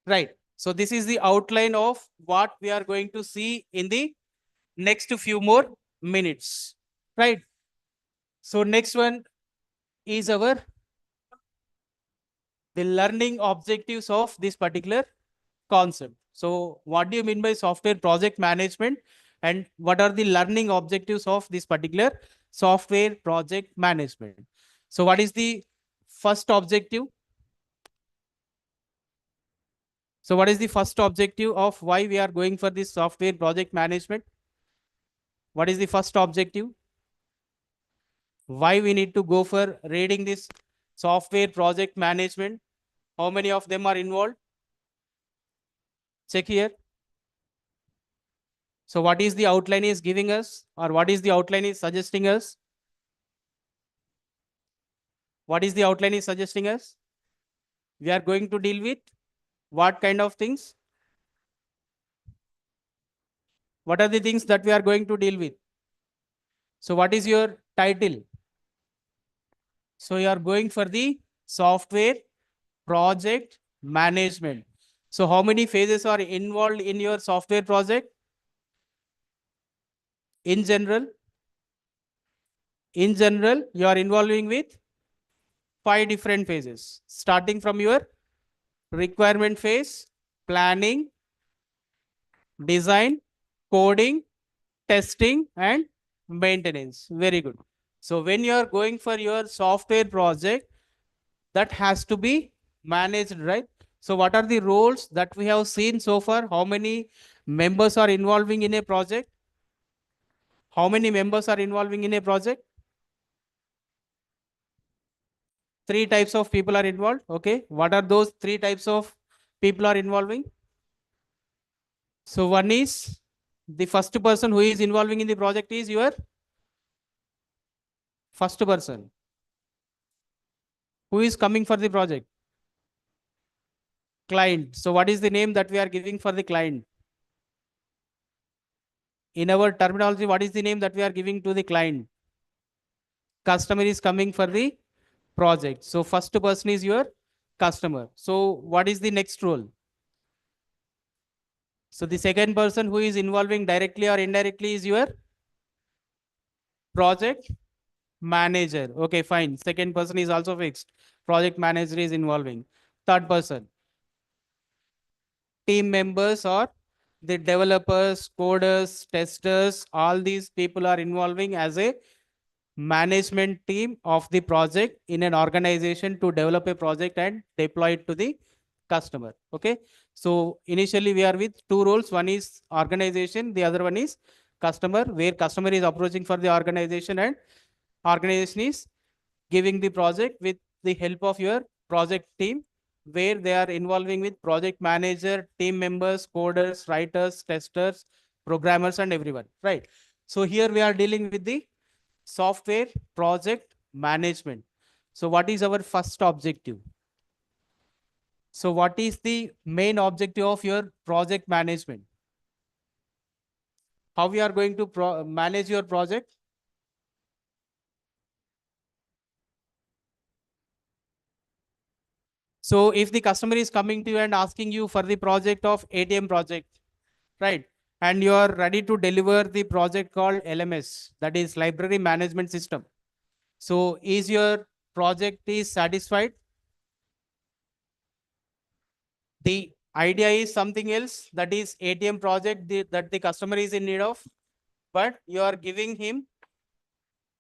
Speaker 1: Right. So this is the outline of what we are going to see in the next few more minutes. Right. So next one is our the learning objectives of this particular concept. So what do you mean by software project management, and what are the learning objectives of this particular software project management? So what is the first objective? So what is the first objective of why we are going for this software project management? What is the first objective? Why we need to go for reading this software project management? How many of them are involved? Check here. So what is the outline is giving us, or what is the outline is suggesting us? What is the outline is suggesting us? We are going to deal with what kind of things? What are the things that we are going to deal with? So what is your title? So you are going for the software project management. So how many phases are involved in your software project? In general, you are involving with 5 different phases, starting from your requirement phase, planning, design, coding, testing, and maintenance. Very good. So when you are going for your software project, that has to be managed, right? So what are the roles that we have seen so far? How many members are involving in a project? How many members are involving in a project? 3 types of people are involved. Okay. What are those 3 types of people are involving? So one is the first person who is involving in the project is your first person. Who is coming for the project? Client. So what is the name that we are giving for the client? In our terminology, what is the name that we are giving to the client? Customer is coming for the project. So first person is your customer. So what is the next role? So the second person who is involving directly or indirectly is your project manager. Okay, fine. Second person is also fixed. Project manager is involving. Third person, team members or the developers, coders, testers, all these people are involving as a management team of the project in an organization to develop a project and deploy it to the customer. Okay. So initially we are with 2 roles. One is organization, the other one is customer, where customer is approaching for the organization and organization is giving the project with the help of your project team. where they are involving with project manager, team members, coders, writers, testers, programmers, and everyone, right? So here we are dealing with the software project management. So what is our first objective? So what is the main objective of your project management? How we are going to manage your project? So if the customer is coming to you and asking you for the project of ATM project, right? And you are ready to deliver the project called LMS, that is Library Management System. So is your project is satisfied? The idea is something else, that is ATM project that the customer is in need of, but you are giving him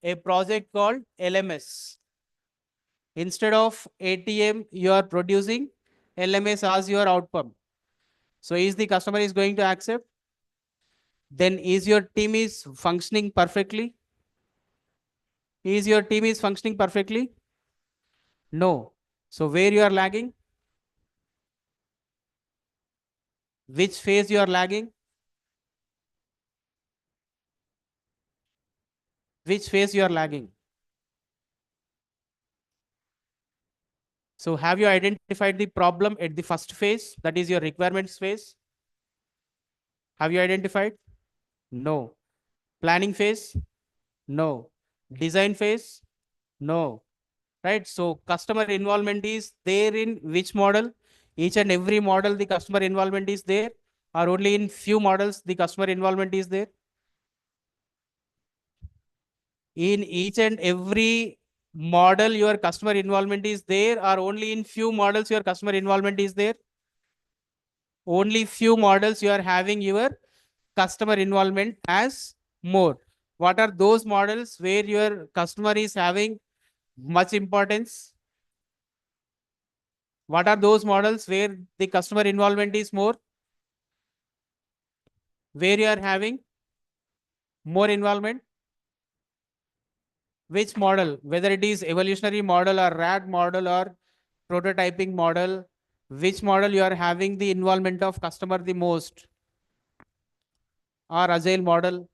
Speaker 1: a project called LMS. Instead of ATM, you are producing LMS as your outcome. So is the customer is going to accept? Then is your team is functioning perfectly? Is your team is functioning perfectly? No. So where you are lagging? Which phase you are lagging? Which phase you are lagging? So have you identified the problem at the first phase? That is your requirements phase. Have you identified? No. Planning phase? No. Design phase? No. Right? So customer involvement is there in which model? Each and every model, the customer involvement is there, or only in few models, the customer involvement is there? In each and every model, your customer involvement is there, or only in few models, your customer involvement is there? Only few models you are having your customer involvement as more. What are those models where your customer is having much importance? What are those models where the customer involvement is more? Where you are having more involvement? Which model? Whether it is evolutionary model or RAD model or prototyping model, which model you are having the involvement of customer the most? Or agile model,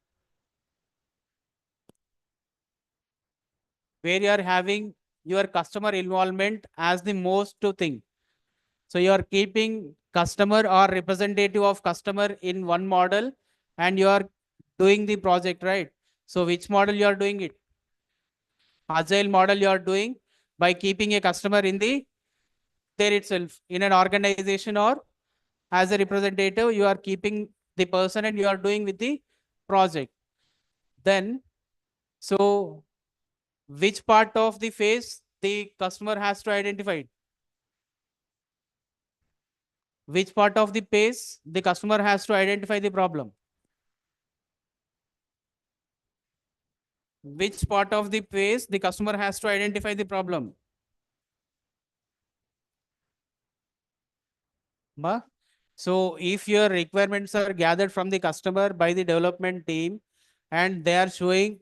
Speaker 1: where you are having your customer involvement as the most thing. So you are keeping customer or representative of customer in one model, and you are doing the project, right? So which model you are doing it? Agile model you are doing by keeping a customer in the there itself in an organization, or as a representative you are keeping the person and you are doing with the project. Then so which part of the phase the customer has to identify? Which part of the phase the customer has to identify the problem? Which part of the phase the customer has to identify the problem? Ma? So if your requirements are gathered from the customer by the development team and they are showing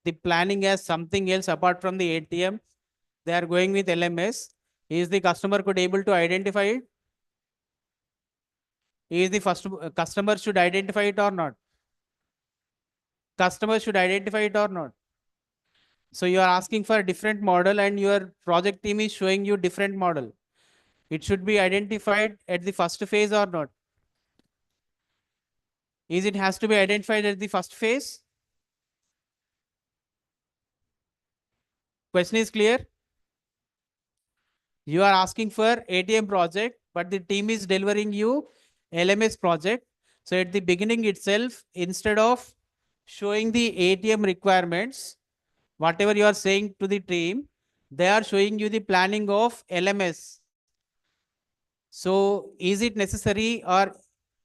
Speaker 1: the planning as something else apart from the ATM, they are going with LMS. Is the customer could able to identify it? Is the first customer should identify it or not? Customer should identify it or not? So you are asking for a different model and your project team is showing you different model. It should be identified at the first phase or not? Is it has to be identified at the first phase? Question is clear? You are asking for ATM project, but the team is delivering you LMS project. So at the beginning itself, instead of showing the ATM requirements, whatever you are saying to the team, they are showing you the planning of LMS. So is it necessary, or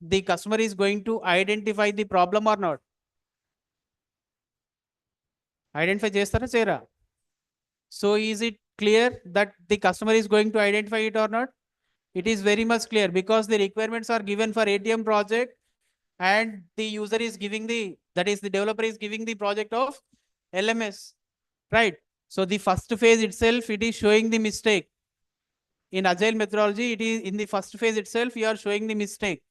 Speaker 1: the customer is going to identify the problem or not? Identify chestara chera. So is it clear that the customer is going to identify it or not? It is very much clear because the requirements are given for ATM project and the user is giving the, that is the developer is giving the project of LMS, right? So the first phase itself, it is showing the mistake. in agile methodology, it is in the first phase itself, you are showing the mistake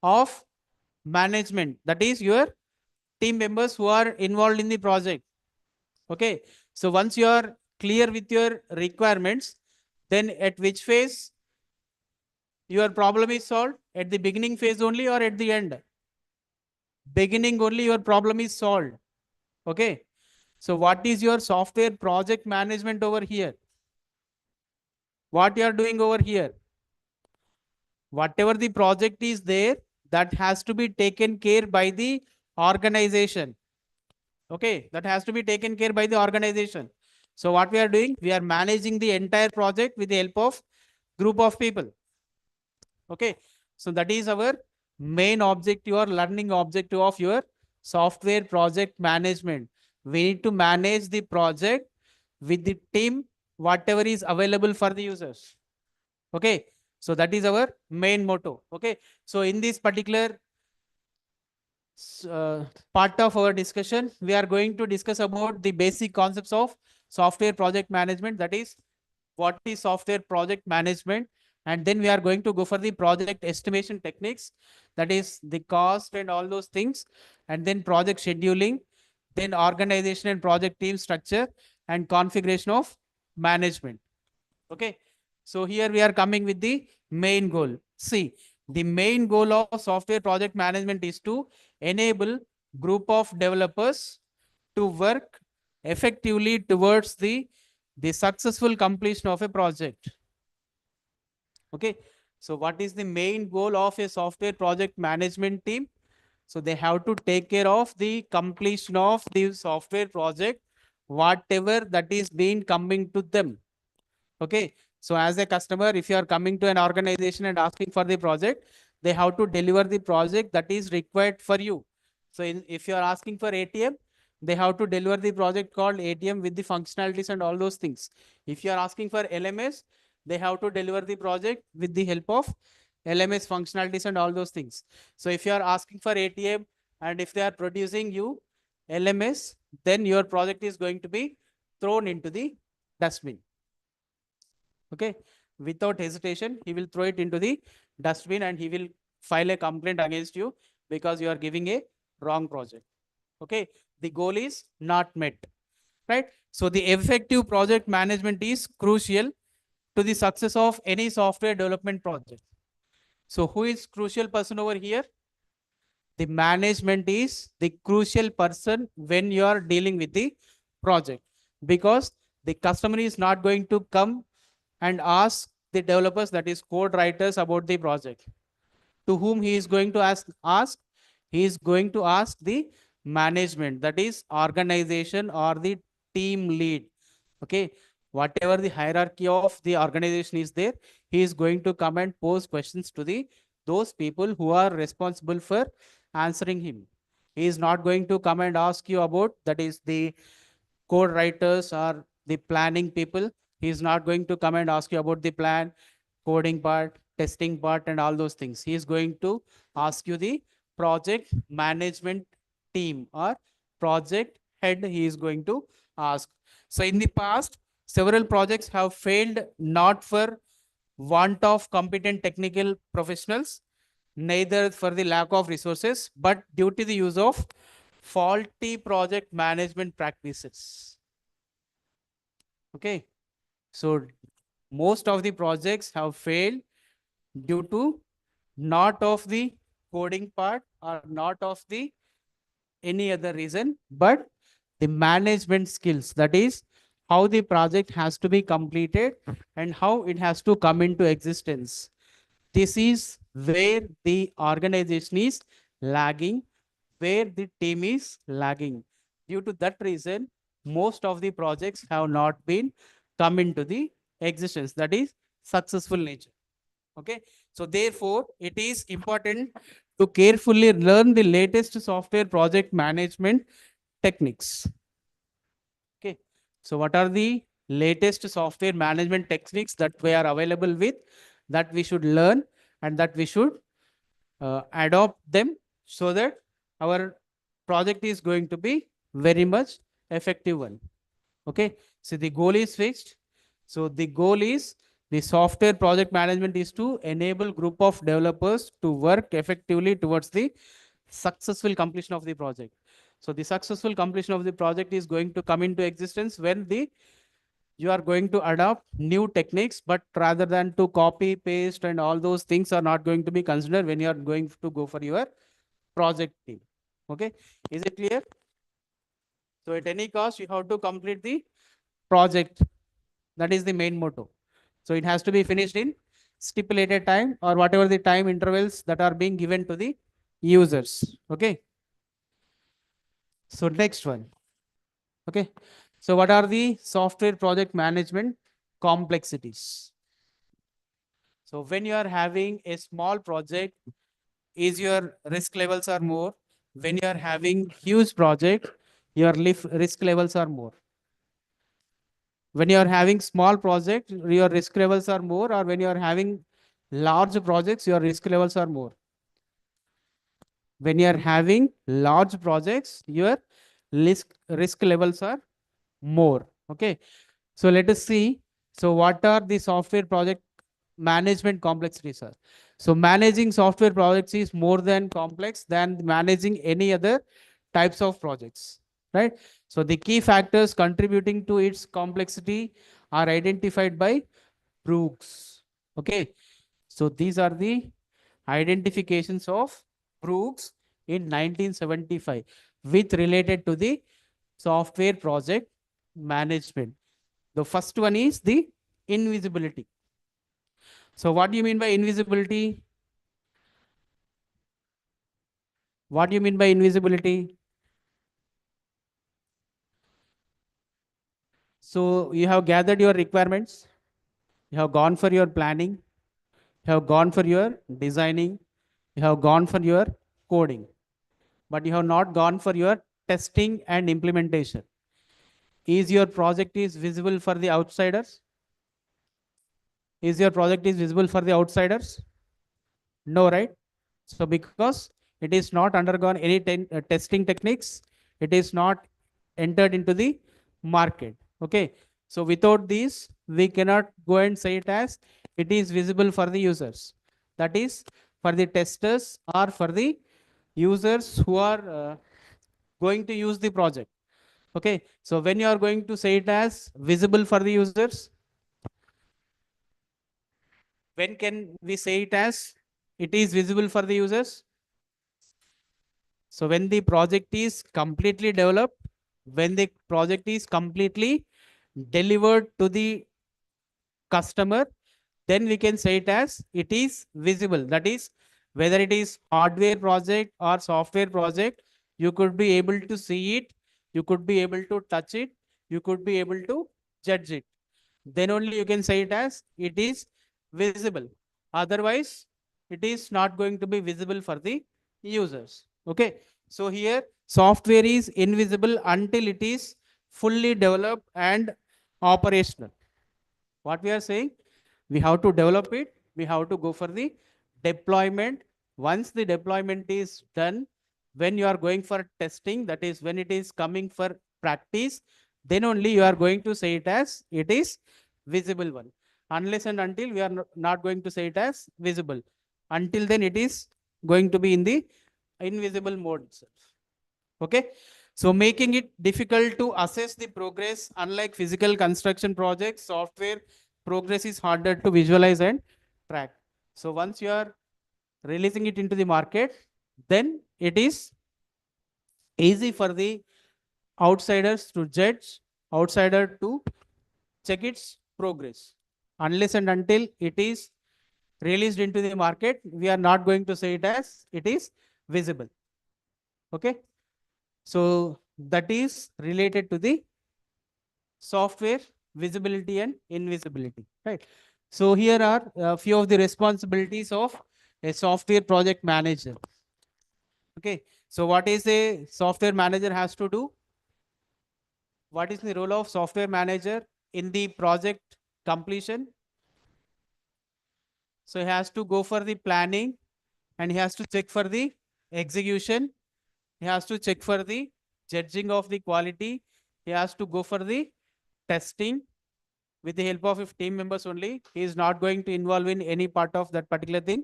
Speaker 1: of management. That is your team members who are involved in the project. Okay. So once you are clear with your requirements, then at which phase your problem is solved? At the beginning phase only or at the end? Beginning only your problem is solved. Okay. So what is your software project management over here? What you are doing over here? Whatever the project is there, that has to be taken care by the organization. Okay. That has to be taken care by the organization. So what we are doing? We are managing the entire project with the help of group of people. Okay. So that is our main objective or learning objective of your software project management. We need to manage the project with the team, whatever is available for the users. Okay. So that is our main motto. Okay. So in this particular part of our discussion, we are going to discuss about the basic concepts of software project management. That is, what is software project management? And then we are going to go for the project estimation techniques. That is the cost and all those things. And then project scheduling, then organization and project team structure and configuration of management. Okay. So here we are coming with the main goal. See, the main goal of software project management is to enable group of developers to work effectively towards the successful completion of a project. Okay. So what is the main goal of a software project management team? So they have to take care of the completion of the software project, whatever that is being coming to them. Okay. So as a customer, if you are coming to an organization and asking for the project, they have to deliver the project that is required for you. So if you are asking for ATM, they have to deliver the project called ATM with the functionalities and all those things. If you are asking for LMS, they have to deliver the project with the help of LMS functionalities and all those things. So if you are asking for ATM and if they are producing you LMS, then your project is going to be thrown into the dustbin. Okay. Without hesitation, he will throw it into the dustbin and he will file a complaint against you because you are giving a wrong project. Okay. The goal is not met. Right. So the effective project management is crucial to the success of any software development project. So who is crucial person over here? The management is the crucial person when you are dealing with the project, because the customer is not going to come and ask the developers, that is code writers, about the project. To whom he is going to ask? He is going to ask the management, that is organization or the team lead. Okay. Whatever the hierarchy of the organization is there, he is going to come and pose questions to the those people who are responsible for answering him. He is not going to come and ask you about, that is the code writers or the planning people. He is not going to come and ask you about the plan, coding part, testing part, and all those things. He is going to ask you the project management team or project head. He is going to ask. So in the past, several projects have failed not for want of competent technical professionals, neither for the lack of resources, but due to the use of faulty project management practices. Okay. So most of the projects have failed due to not of the coding part or not of the any other reason, but the management skills. That is how the project has to be completed and how it has to come into existence. This is where the organization is lagging, where the team is lagging. Due to that reason, most of the projects have not been come into the existence. That is successful nature. Okay. So therefore, it is important to carefully learn the latest software project management techniques. Okay. So what are the latest software management techniques that we are available with, that we should learn and that we should adopt them so that our project is going to be very much effective one. Okay. So the goal is fixed. So the goal is The software project management is to enable group of developers to work effectively towards the successful completion of the project. So the successful completion of the project is going to come into existence when the you are going to adopt new techniques, but rather than to copy, paste, and all those things are not going to be considered when you are going to go for your project team. Okay, is it clear? So at any cost, you have to complete the project. That is the main motto. So it has to be finished in stipulated time or whatever the time intervals that are being given to the users. Okay. So next one. Okay. So what are the software project management complexities? So when you are having a small project, is your risk levels are more. When you are having huge project, your risk levels are more. When you are having small project, your risk levels are more, or when you are having large projects, your risk levels are more. When you are having large projects, your risk levels are more. Okay. So let us see. So what are the software project management complexities are? So managing software projects is more than complex than managing any other types of projects, right? So the key factors contributing to its complexity are identified by Brooks. Okay. So these are the identifications of Brooks in 1975 with related to the software project management. The first one is the invisibility. So what do you mean by invisibility? What do you mean by invisibility? So you have gathered your requirements, you have gone for your planning, you have gone for your designing, you have gone for your coding, but you have not gone for your testing and implementation. Is your project is visible for the outsiders? Is your project is visible for the outsiders? No, right? So because it is not undergone any testing techniques, it is not entered into the market. Okay. So without these, we cannot go and say it as it is visible for the users. That is for the testers or for the users who are going to use the project. Okay. So when you are going to say it as visible for the users, when can we say it as it is visible for the users? So when the project is completely developed, when the project is completely delivered to the customer, then we can say it as it is visible. That is, whether it is hardware project or software project, you could be able to see it, you could be able to touch it, you could be able to judge it. Then only you can say it as it is visible. Otherwise, it is not going to be visible for the users. Okay. So here software is invisible until it is fully developed and operational. What we are saying, we have to develop it, we have to go for the deployment. Once the deployment is done, when you are going for testing, that is when it is coming for practice, then only you are going to say it as it is visible one. Unless and until we are not going to say it as visible, until then it is going to be in the invisible mode itself. Okay. So making it difficult to assess the progress, unlike physical construction projects, software progress is harder to visualize and track. So once you are releasing it into the market, then it is easy for the outsiders to judge, outsider to check its progress. Unless and until it is released into the market, we are not going to say it as it is visible. Okay. So that is related to the software visibility and invisibility, right? So here are a few of the responsibilities of a software project manager. Okay. So what is a software manager has to do? What is the role of software manager in the project completion? So he has to go for the planning and he has to check for the execution. He has to check for the judging of the quality. He has to go for the testing. with the help of his team members only. He is not going to involve in any part of that particular thing.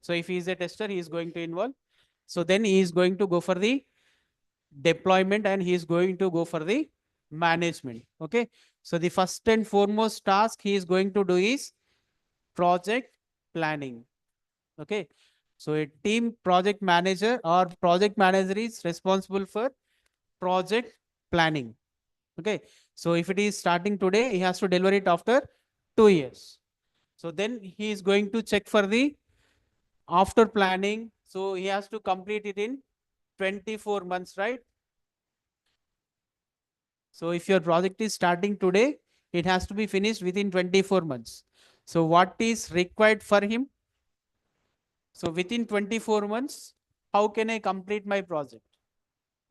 Speaker 1: So if he is a tester, he is going to involve. So then he is going to go for the deployment and he is going to go for the management. Okay. So the first and foremost task he is going to do is project planning. Okay. So a team project manager or project manager is responsible for project planning. Okay. So if it is starting today, he has to deliver it after 2 years. So then he is going to check for the after planning. So he has to complete it in 24 months, right? So if your project is starting today, it has to be finished within 24 months. So what is required for him? So within 24 months, how can I complete my project?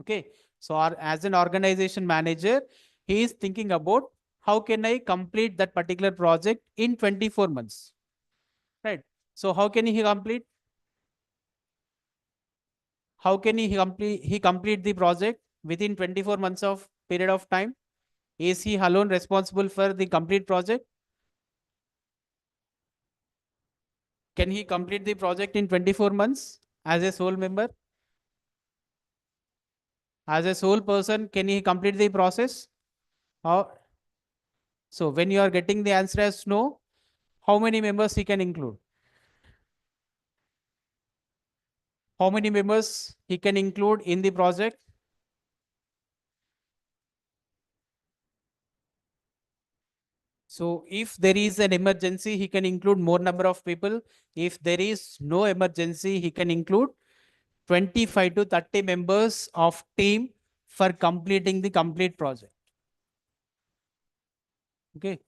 Speaker 1: Okay. So as an organization manager, he is thinking about how can I complete that particular project in 24 months, right? So how can he complete? How can he complete the project within 24 months of period of time? Is he alone responsible for the complete project? Can he complete the project in 24 months as a sole member? As a sole person, can he complete the process? How? So when you are getting the answer as no, how many members he can include? How many members he can include in the project? So if there is an emergency, he can include more number of people. If there is no emergency, he can include 25 to 30 members of team for completing the complete project. Okay.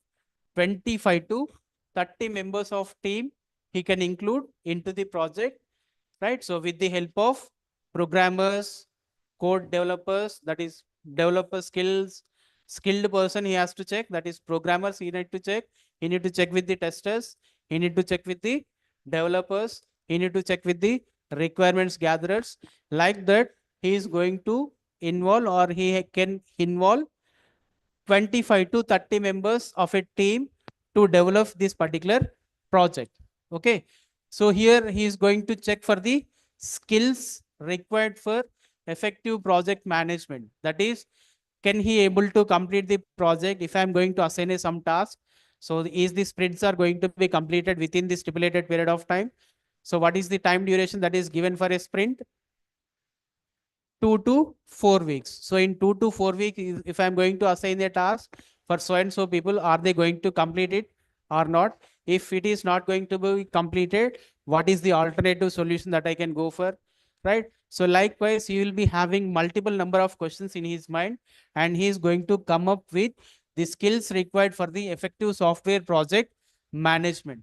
Speaker 1: 25 to 30 members of team he can include into the project, right? So with the help of programmers, code developers, that is developer skills, skilled person he has to check, that is programmers he need to check. He need to check with the testers. He need to check with the developers. He need to check with the requirements gatherers. Like that, he is going to involve or he can involve 25 to 30 members of a team to develop this particular project. Okay. So here he is going to check for the skills required for effective project management. That is, can he able to complete the project if I am going to assign some task? So is the sprints are going to be completed within the stipulated period of time? So what is the time duration that is given for a sprint? 2 to 4 weeks. So in 2 to 4 weeks, if I'm going to assign a task for so and so people, are they going to complete it or not? If it is not going to be completed, what is the alternative solution that I can go for? Right? So likewise, he will be having multiple number of questions in his mind, and he is going to come up with the skills required for the effective software project management.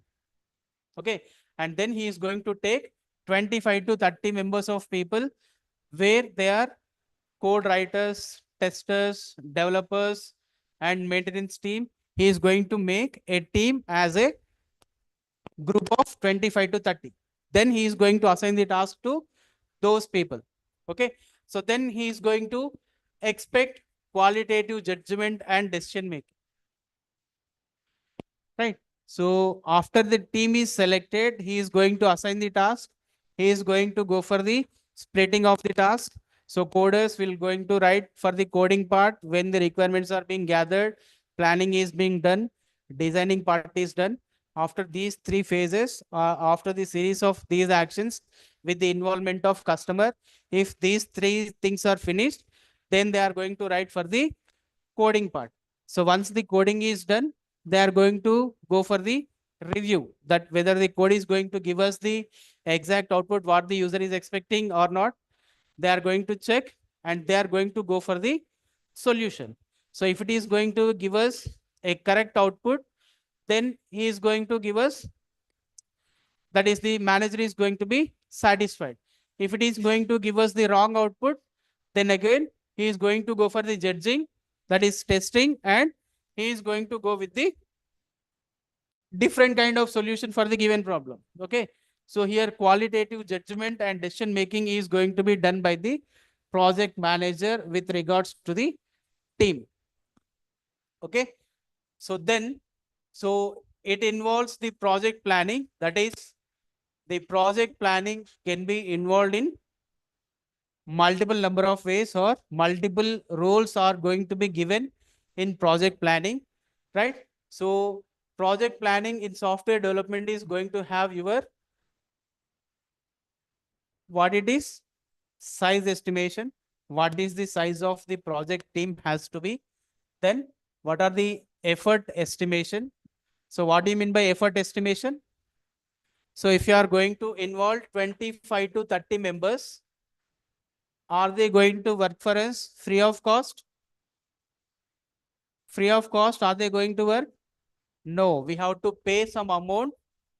Speaker 1: Okay. And then he is going to take 25 to 30 members of people where they are code writers, testers, developers, and maintenance team. He is going to make a team as a group of 25 to 30. Then he is going to assign the task to those people. Okay. So then he is going to expect qualitative judgment and decision making. Right. So after the team is selected, he is going to assign the task. He is going to go for the splitting of the task. So coders will going to write for the coding part when the requirements are being gathered, planning is being done, designing part is done. After these three phases, after the series of these actions with the involvement of customer, if these three things are finished, then they are going to write for the coding part. So once the coding is done, they are going to go for the review that whether the code is going to give us the exact output what the user is expecting or not. They are going to check and they are going to go for the solution. So if it is going to give us a correct output, then he is going to give us, that is the manager is going to be satisfied. If it is going to give us the wrong output, then again he is going to go for the judging, that is testing, and he is going to go with the different kind of solution for the given problem. Okay. So here qualitative judgment and decision making is going to be done by the project manager with regards to the team. Okay. So then So it involves the project planning. That is, the project planning can be involved in multiple number of ways, or multiple roles are going to be given in project planning, right? So project planning in software development is going to have your, what it is, size estimation. What is the size of the project team has to be? Then what are the effort estimation? So what do you mean by effort estimation? So if you are going to involve 25 to 30 members, are they going to work for us free of cost? Free of cost, are they going to work? No, we have to pay some amount.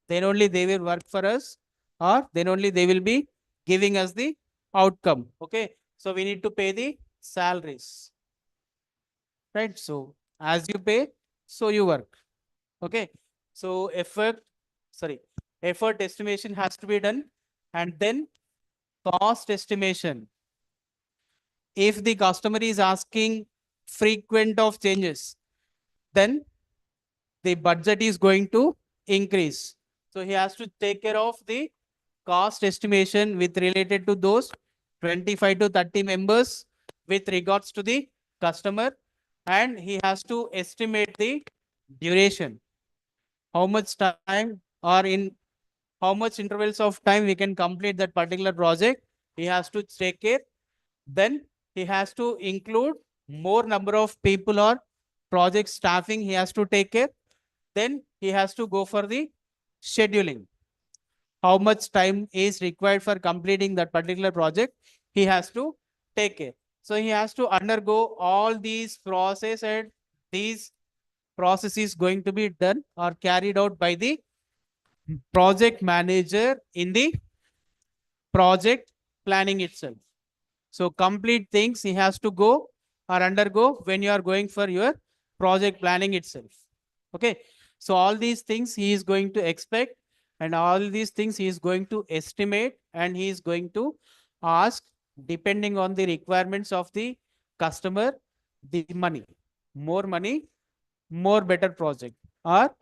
Speaker 1: Then only they will work for us, or then only they will be giving us the outcome. Okay. So we need to pay the salaries, right? So as you pay, so you work. Okay. So sorry, effort estimation has to be done. And then cost estimation. If the customer is asking frequent of changes, then the budget is going to increase. So he has to take care of the cost estimation with related to those 25 to 30 members with regards to the customer, and he has to estimate the duration, how much time or in how much intervals of time we can complete that particular project. He has to take care. Then he has to include more number of people or project staffing he has to take care. Then he has to go for the scheduling. How much time is required for completing that particular project, he has to take care. So he has to undergo all these process, and these processes going to be done or carried out by the project manager in the project planning itself. So complete things he has to go or undergo when you are going for your project planning itself. Okay. So all these things he is going to expect, and all these things he is going to estimate, and he is going to ask depending on the requirements of the customer, the money, more better project, or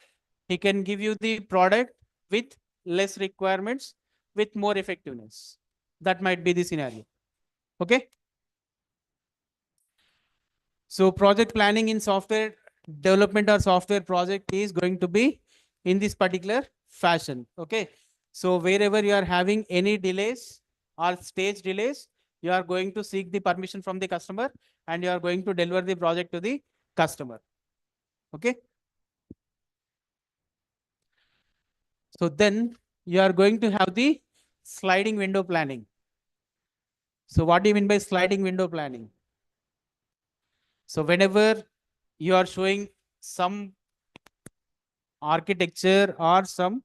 Speaker 1: he can give you the product with less requirements with more effectiveness. That might be the scenario. Okay. So project planning in software development or software project is going to be in this particular fashion. Okay. So wherever you are having any delays or stage delays, you are going to seek the permission from the customer, and you are going to deliver the project to the customer. Okay. So then you are going to have the sliding window planning. So what do you mean by sliding window planning? So whenever you are showing some architecture or some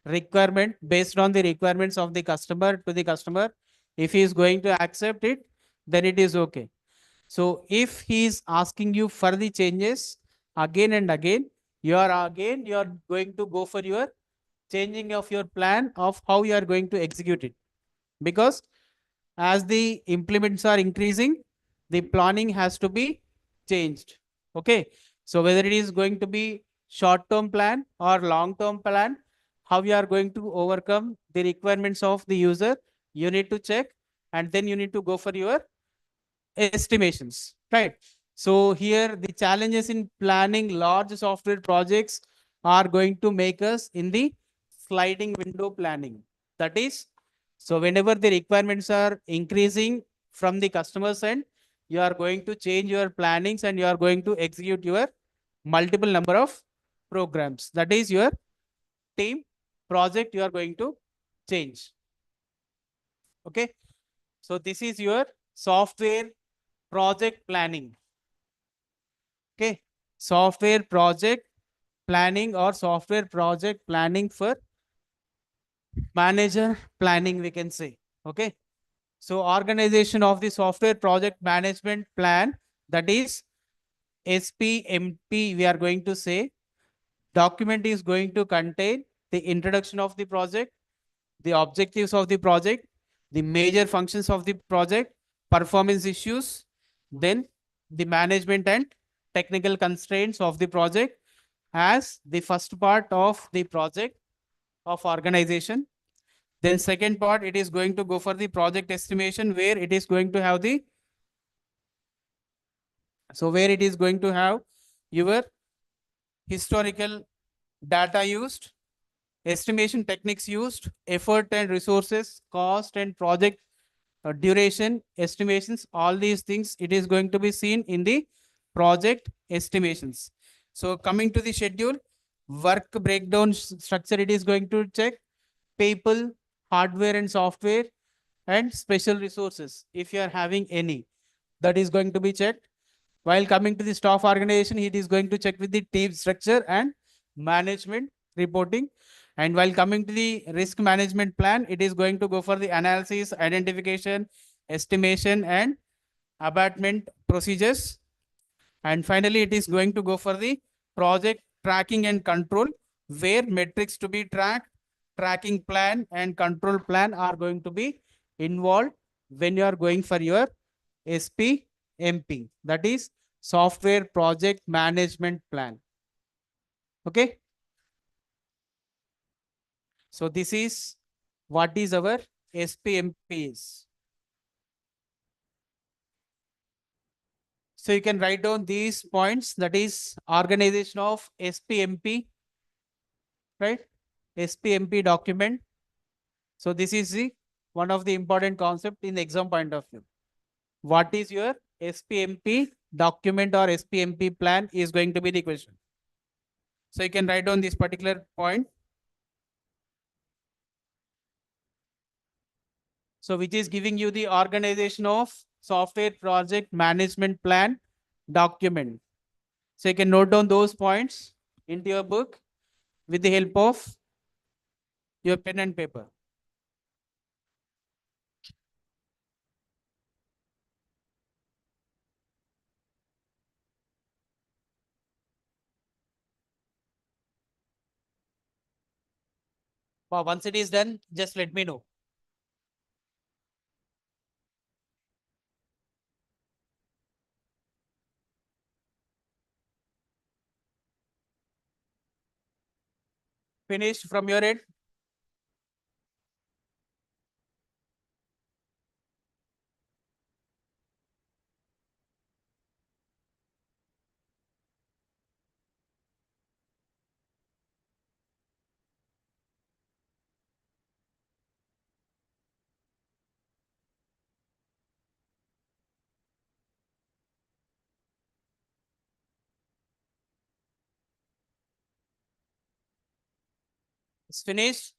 Speaker 1: requirement based on the requirements of the customer to the customer, if he is going to accept it, then it is okay. So if he is asking you for the changes again and again, you are going to go for your changing of your plan of how you are going to execute it, because as the implements are increasing, the planning has to be changed. Okay. So whether it is going to be short-term plan or long-term plan, how you are going to overcome the requirements of the user, you need to check, and then you need to go for your estimations, right? So here the challenges in planning large software projects are going to make us in the sliding window planning. That is, so whenever the requirements are increasing from the customer's end, you are going to change your plannings, and you are going to execute your multiple number of programs. That is your team project you are going to change. Okay. So this is your software project planning. Okay. Software project planning or software project planning for manager planning, we can say. Okay. So organization of the software project management plan, that is SPMP, we are going to say. Document is going to contain the introduction of the project, the objectives of the project, the major functions of the project, performance issues, then the management and technical constraints of the project, as the first part of the project of organization. Then second part, it is going to go for the project estimation, where it is going to have the, so where it is going to have your historical data used, estimation techniques used, effort and resources, cost and project duration estimations, all these things, it is going to be seen in the project estimations. So coming to the schedule, work breakdown structure, it is going to check people, hardware and software, and special resources, if you are having any, that is going to be checked. While coming to the staff organization, it is going to check with the team structure and management reporting. And while coming to the risk management plan, it is going to go for the analysis, identification, estimation, and abatement procedures. And finally, it is going to go for the project tracking and control, where metrics to be tracked, tracking plan and control plan are going to be involved when you are going for your SPMP, that is software project management plan. Okay. So this is what is our SPMPs. So you can write down these points, that is organization of SPMP, right? SPMP document. So this is the one of the important concept in the exam point of view. What is your SPMP document or SPMP plan is going to be the question. So you can write down this particular point. So which is giving you the organization of software project management plan document. So you can note down those points into your book with the help of your pen and paper. Once it is done, just let me know. Finished from your end? It's finished.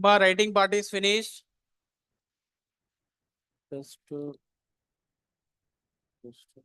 Speaker 1: Writing part is finished. Just to, just to.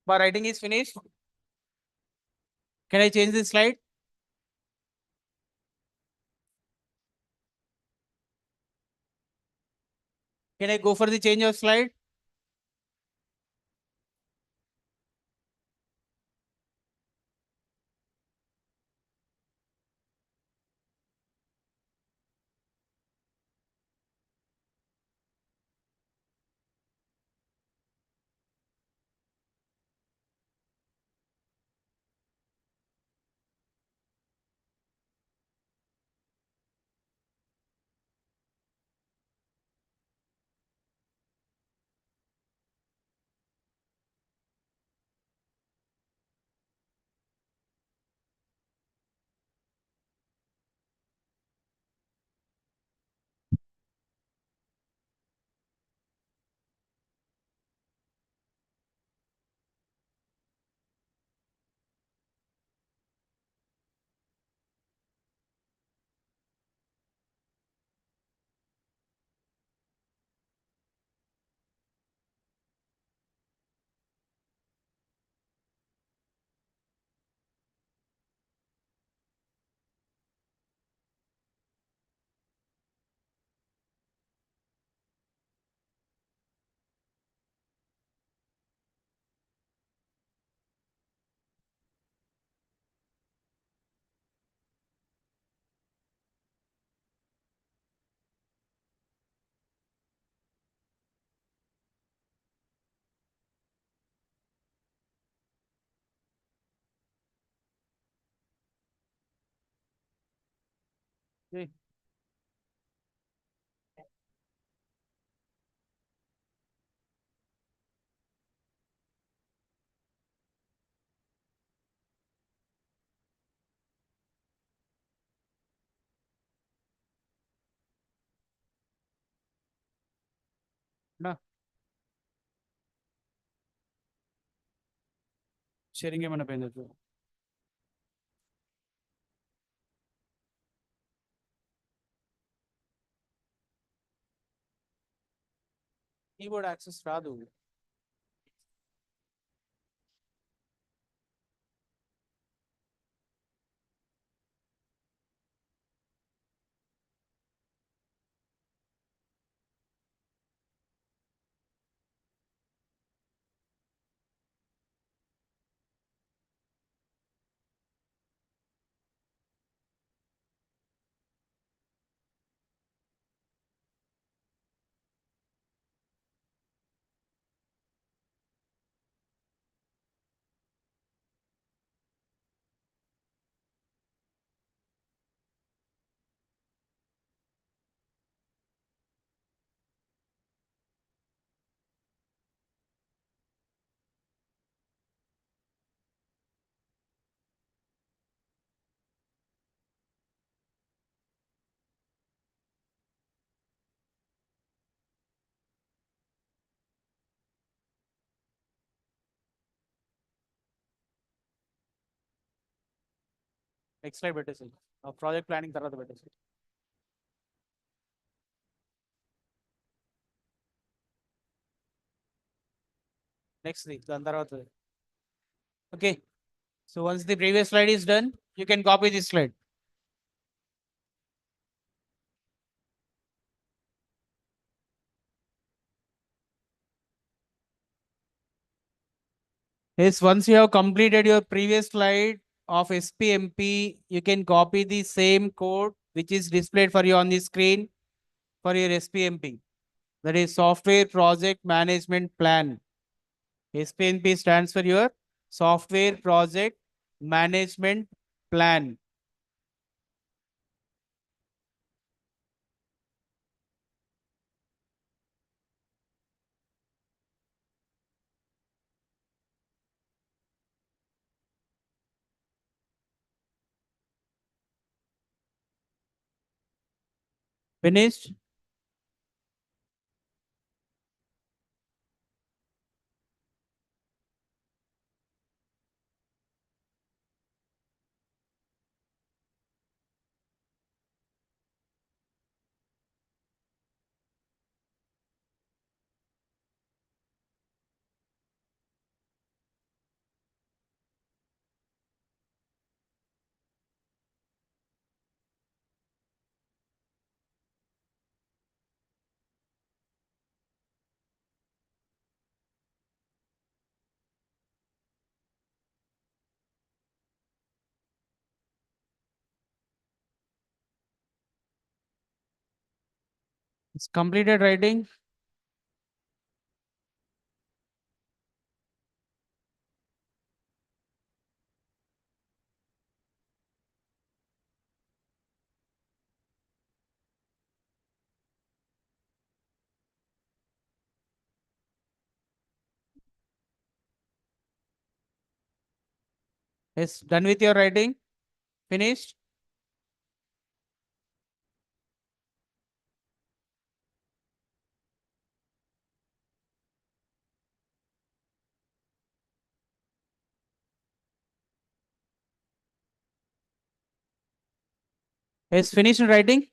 Speaker 1: Writing is finished. Can I change the slide? Can I go for the change of slide? Okay. No, sharing ఏమైనా పోయింది. Keyboard access రాదు. Next slide పెట్టేసి project planning తర్వాత పెట్టేసి next దాని తర్వాత. Okay. So once the previous slide is done, you can copy this slide. Yes, once you have completed your previous slide of SPMP, you can copy the same code which is displayed for you on the screen for your SPMP. That is Software Project Management Plan. SPMP stands for your Software Project Management Plan. Finished? It's completed writing. Yes, done with your writing. Finished? Yes, finished writing.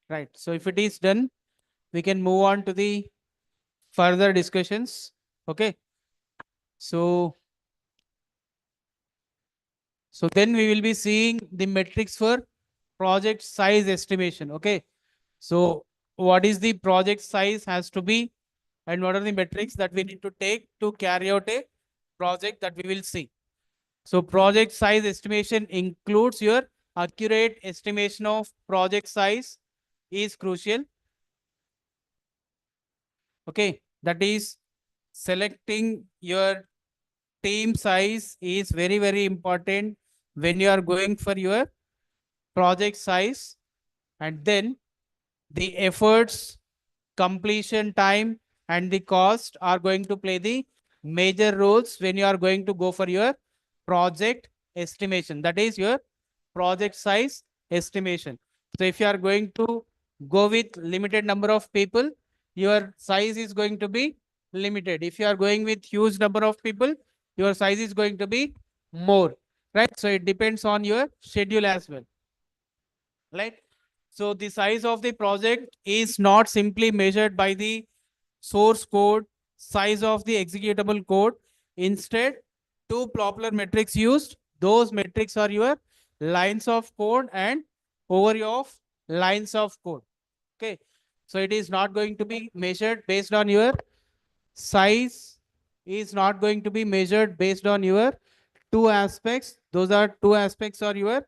Speaker 1: Right. So if it is done, we can move on to the further discussions. Okay. So, so then we will be seeing the metrics for project size estimation. Okay. So what is the project size has to be, and what are the metrics that we need to take to carry out a project that we will see. So project size estimation includes your accurate estimation of project size is crucial. Okay. That is selecting your team size is very, very important when you are going for your project size, and then the efforts, completion time, and the cost are going to play the major roles when you are going to go for your project estimation. That is your project size estimation. So if you are going to go with limited number of people, your size is going to be limited. If you are going with huge number of people, your size is going to be more, right? So it depends on your schedule as well, right? So the size of the project is not simply measured by the source code, size of the executable code. Instead, two popular metrics used. Those metrics are your lines of code and overview of lines of code. Okay. So it is not going to be measured based on your size, is not going to be measured based on your two aspects. Those are two aspects are your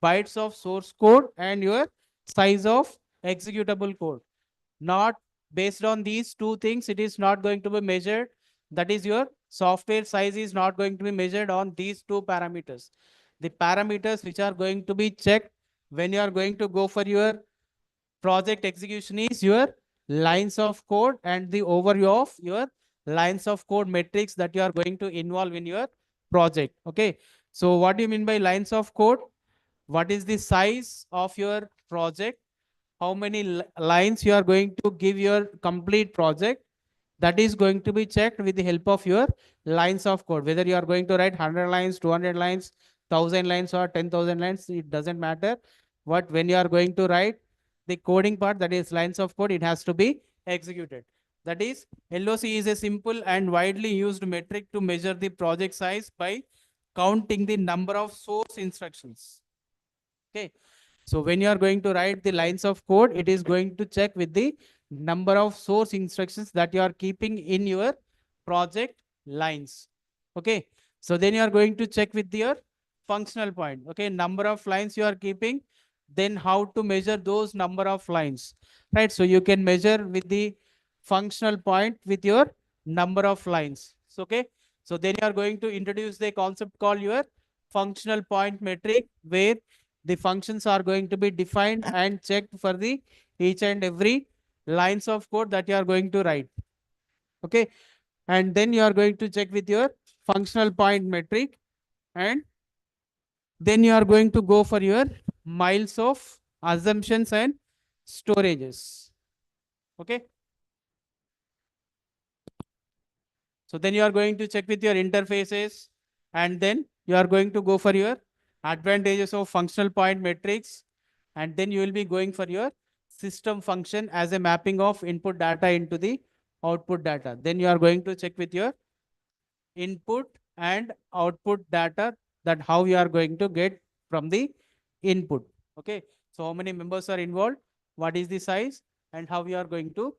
Speaker 1: bytes of source code and your size of executable code. Not based on these two things, it is not going to be measured. That is your software size is not going to be measured on these two parameters. The parameters which are going to be checked when you are going to go for your project execution is your lines of code and the overview of your lines of code metrics that you are going to involve in your project. Okay. So what do you mean by lines of code? What is the size of your project? How many lines you are going to give your complete project? That is going to be checked with the help of your lines of code. Whether you are going to write 100 lines, 200 lines, 1000 lines, or 10,000 lines, it doesn't matter. But when you are going to write the coding part, that is lines of code, it has to be executed. That is, LOC is a simple and widely used metric to measure the project size by counting the number of source instructions. Okay. So when you are going to write the lines of code, it is going to check with the number of source instructions that you are keeping in your project lines. Okay. So then you are going to check with your functional point. Okay. Number of lines you are keeping, then how to measure those number of lines, right? So you can measure with the functional point with your number of lines. So, okay. So then you are going to introduce the concept called your functional point metric, where the functions are going to be defined and checked for the each and every lines of code that you are going to write. Okay. And then you are going to check with your functional point metric, and then you are going to go for your miles of assumptions and storages. Okay. So then you are going to check with your interfaces, and then you are going to go for your advantages of functional point metrics, and then you will be going for your system function as a mapping of input data into the output data. Then you are going to check with your input and output data, that how you are going to get from the input. Okay. So how many members are involved, what is the size, and how you are going to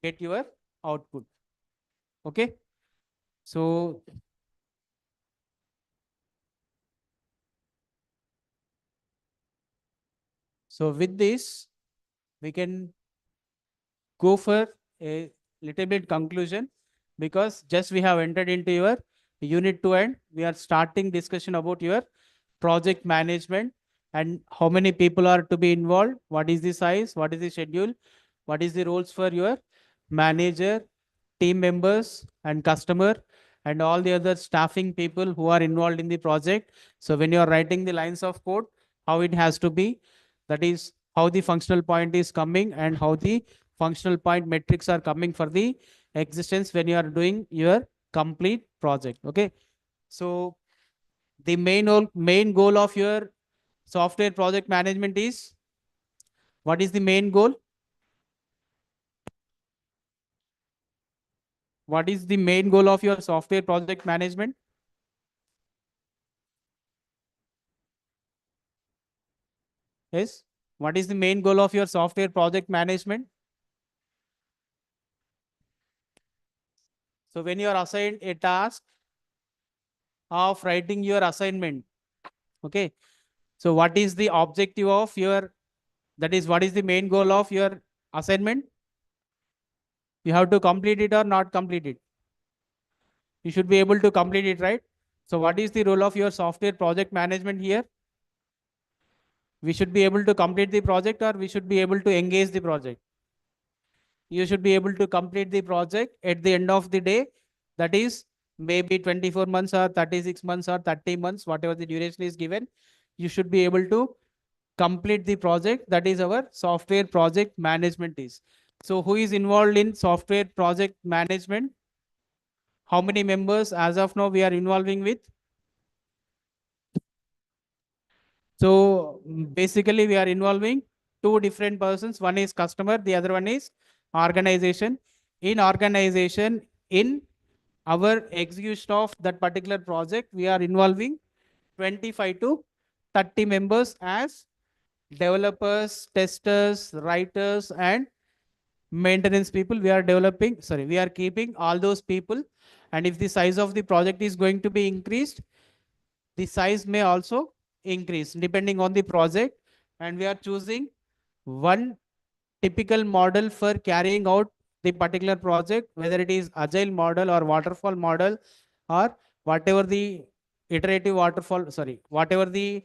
Speaker 1: get your output. Okay. So with this, we can go for a little bit conclusion, because just we have entered into your unit 2 and we are starting discussion about your project management and how many people are to be involved, what is the size, what is the schedule, what is the roles for your manager, team members, and customer, and all the other staffing people who are involved in the project. So when you are writing the lines of code, how it has to be, that is how the functional point is coming and how the functional point metrics are coming for the existence when you are doing your complete project. Okay. So the main goal of your software project management is, what is the main goal? What is the main goal of your software project management? Yes. What is the main goal of your software project management? So when you are assigned a task of writing your assignment, okay. So what is the objective of your, that is what is the main goal of your assignment? You have to complete it or not complete it. You should be able to complete it, right? So what is the role of your software project management here? We should be able to complete the project, or we should be able to engage the project. You should be able to complete the project at the end of the day. That is maybe 24 months or 36 months or 30 months, whatever the duration is given. You should be able to complete the project. That is our software project management is. So who is involved in software project management? How many members as of now we are involving with? So basically we are involving two different persons. One is customer, the other one is organization. In organization, in our execution of that particular project, we are involving 25 to 30 members as developers, testers, writers, and maintenance people. We are developing, sorry, we are keeping all those people. And if the size of the project is going to be increased, the size may also increase depending on the project. And we are choosing one typical model for carrying out the particular project, whether it is agile model or waterfall model, or whatever the iterative waterfall, sorry, whatever the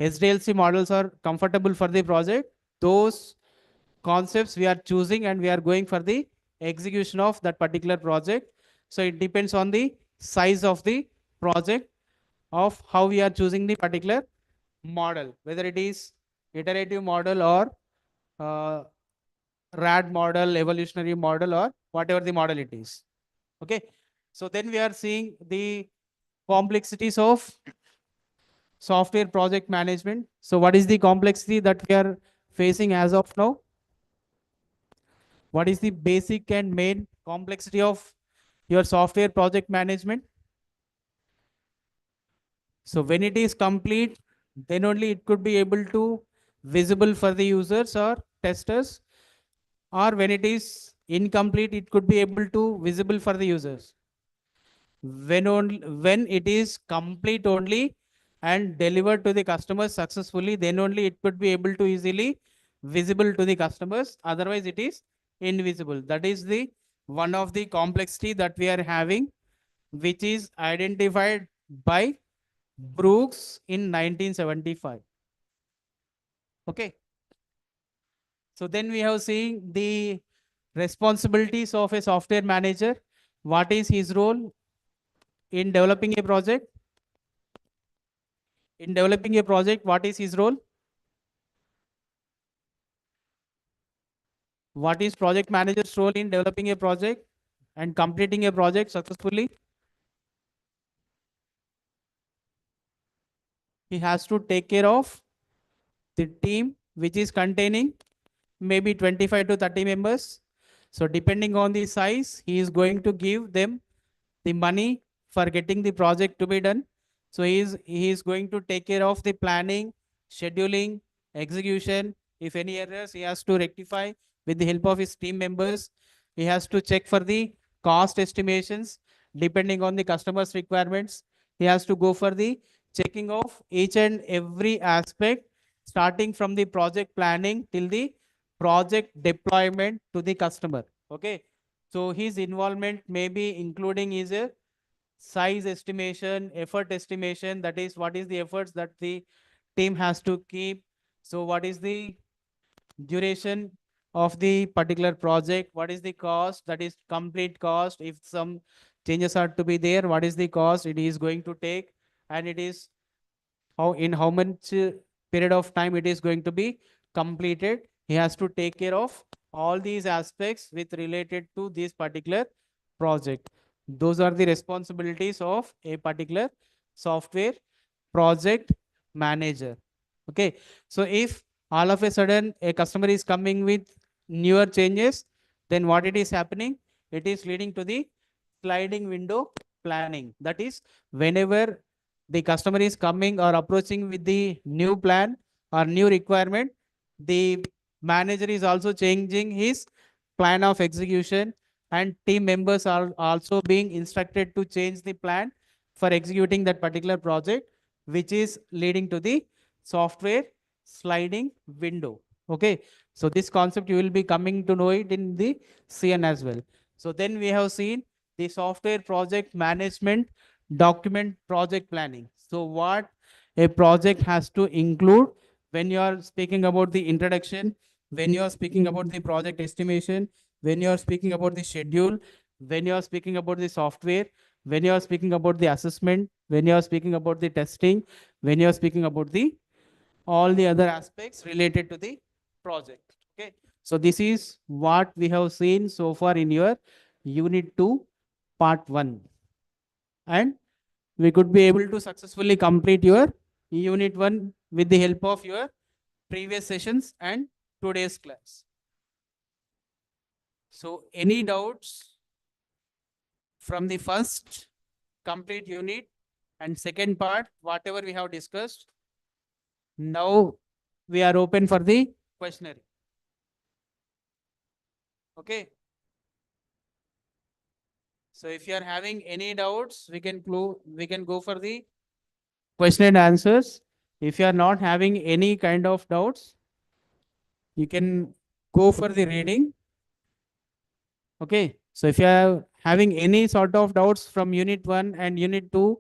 Speaker 1: SDLC models are comfortable for the project. Those concepts we are choosing, and we are going for the execution of that particular project. So it depends on the size of the project, of how we are choosing the particular model, whether it is iterative model or uh, RAD model, evolutionary model, or whatever the model it is. Okay. So then we are seeing the complexities of software project management. So what is the complexity that we are facing as of now? What is the basic and main complexity of your software project management? So when it is complete, then only it could be able to visible for the users or testers, or when it is incomplete, it could be able to visible for the users. When it is complete only and delivered to the customers successfully, then only it could be able to easily visible to the customers. Otherwise, it is invisible. That is the one of the complexity that we are having, which is identified by Brooks in 1975. Okay. So then we have seen the responsibilities of a software manager. What is his role in developing a project? In developing a project, what is his role? What is project manager's role in developing a project and completing a project successfully? He has to take care of the team, which is containing maybe 25 to 30 members. So depending on the size, he is going to give them the money for getting the project to be done. So he is going to take care of the planning, scheduling, execution. If any errors, he has to rectify with the help of his team members. He has to check for the cost estimations depending on the customer's requirements. He has to go for the checking of each and every aspect, starting from the project planning till the project deployment to the customer. Okay. So his involvement may be including is a size estimation, effort estimation. That is, what is the efforts that the team has to keep. So what is the duration of the particular project? What is the cost? That is complete cost. If some changes are to be there, what is the cost it is going to take? And it is how much period of time it is going to be completed. He has to take care of all these aspects with related to this particular project. Those are the responsibilities of a particular software project manager. Okay. So if all of a sudden a customer is coming with newer changes, then what it is happening? It is leading to the sliding window planning. That is, whenever the customer is coming or approaching with the new plan or new requirement, the manager is also changing his plan of execution, and team members are also being instructed to change the plan for executing that particular project, which is leading to the software sliding window. Okay. So this concept you will be coming to know it in the CN as well. So then we have seen the software project management document project planning. So what a project has to include when you are speaking about the introduction, when you are speaking about the project estimation, when you are speaking about the schedule, when you are speaking about the software, when you are speaking about the assessment, when you are speaking about the testing, when you are speaking about the all the other aspects related to the project. Okay. So this is what we have seen so far in your unit 2 part 1, and we could be able to successfully complete your unit 1 with the help of your previous sessions and today's class. So any doubts from the first complete unit and second part, whatever we have discussed, now we are open for the questionnaire. Okay. So if you are having any doubts, we can go for the question and answers. If you are not having any kind of doubts, you can go for the reading. Okay. So if you are having any sort of doubts from unit 1 and unit 2,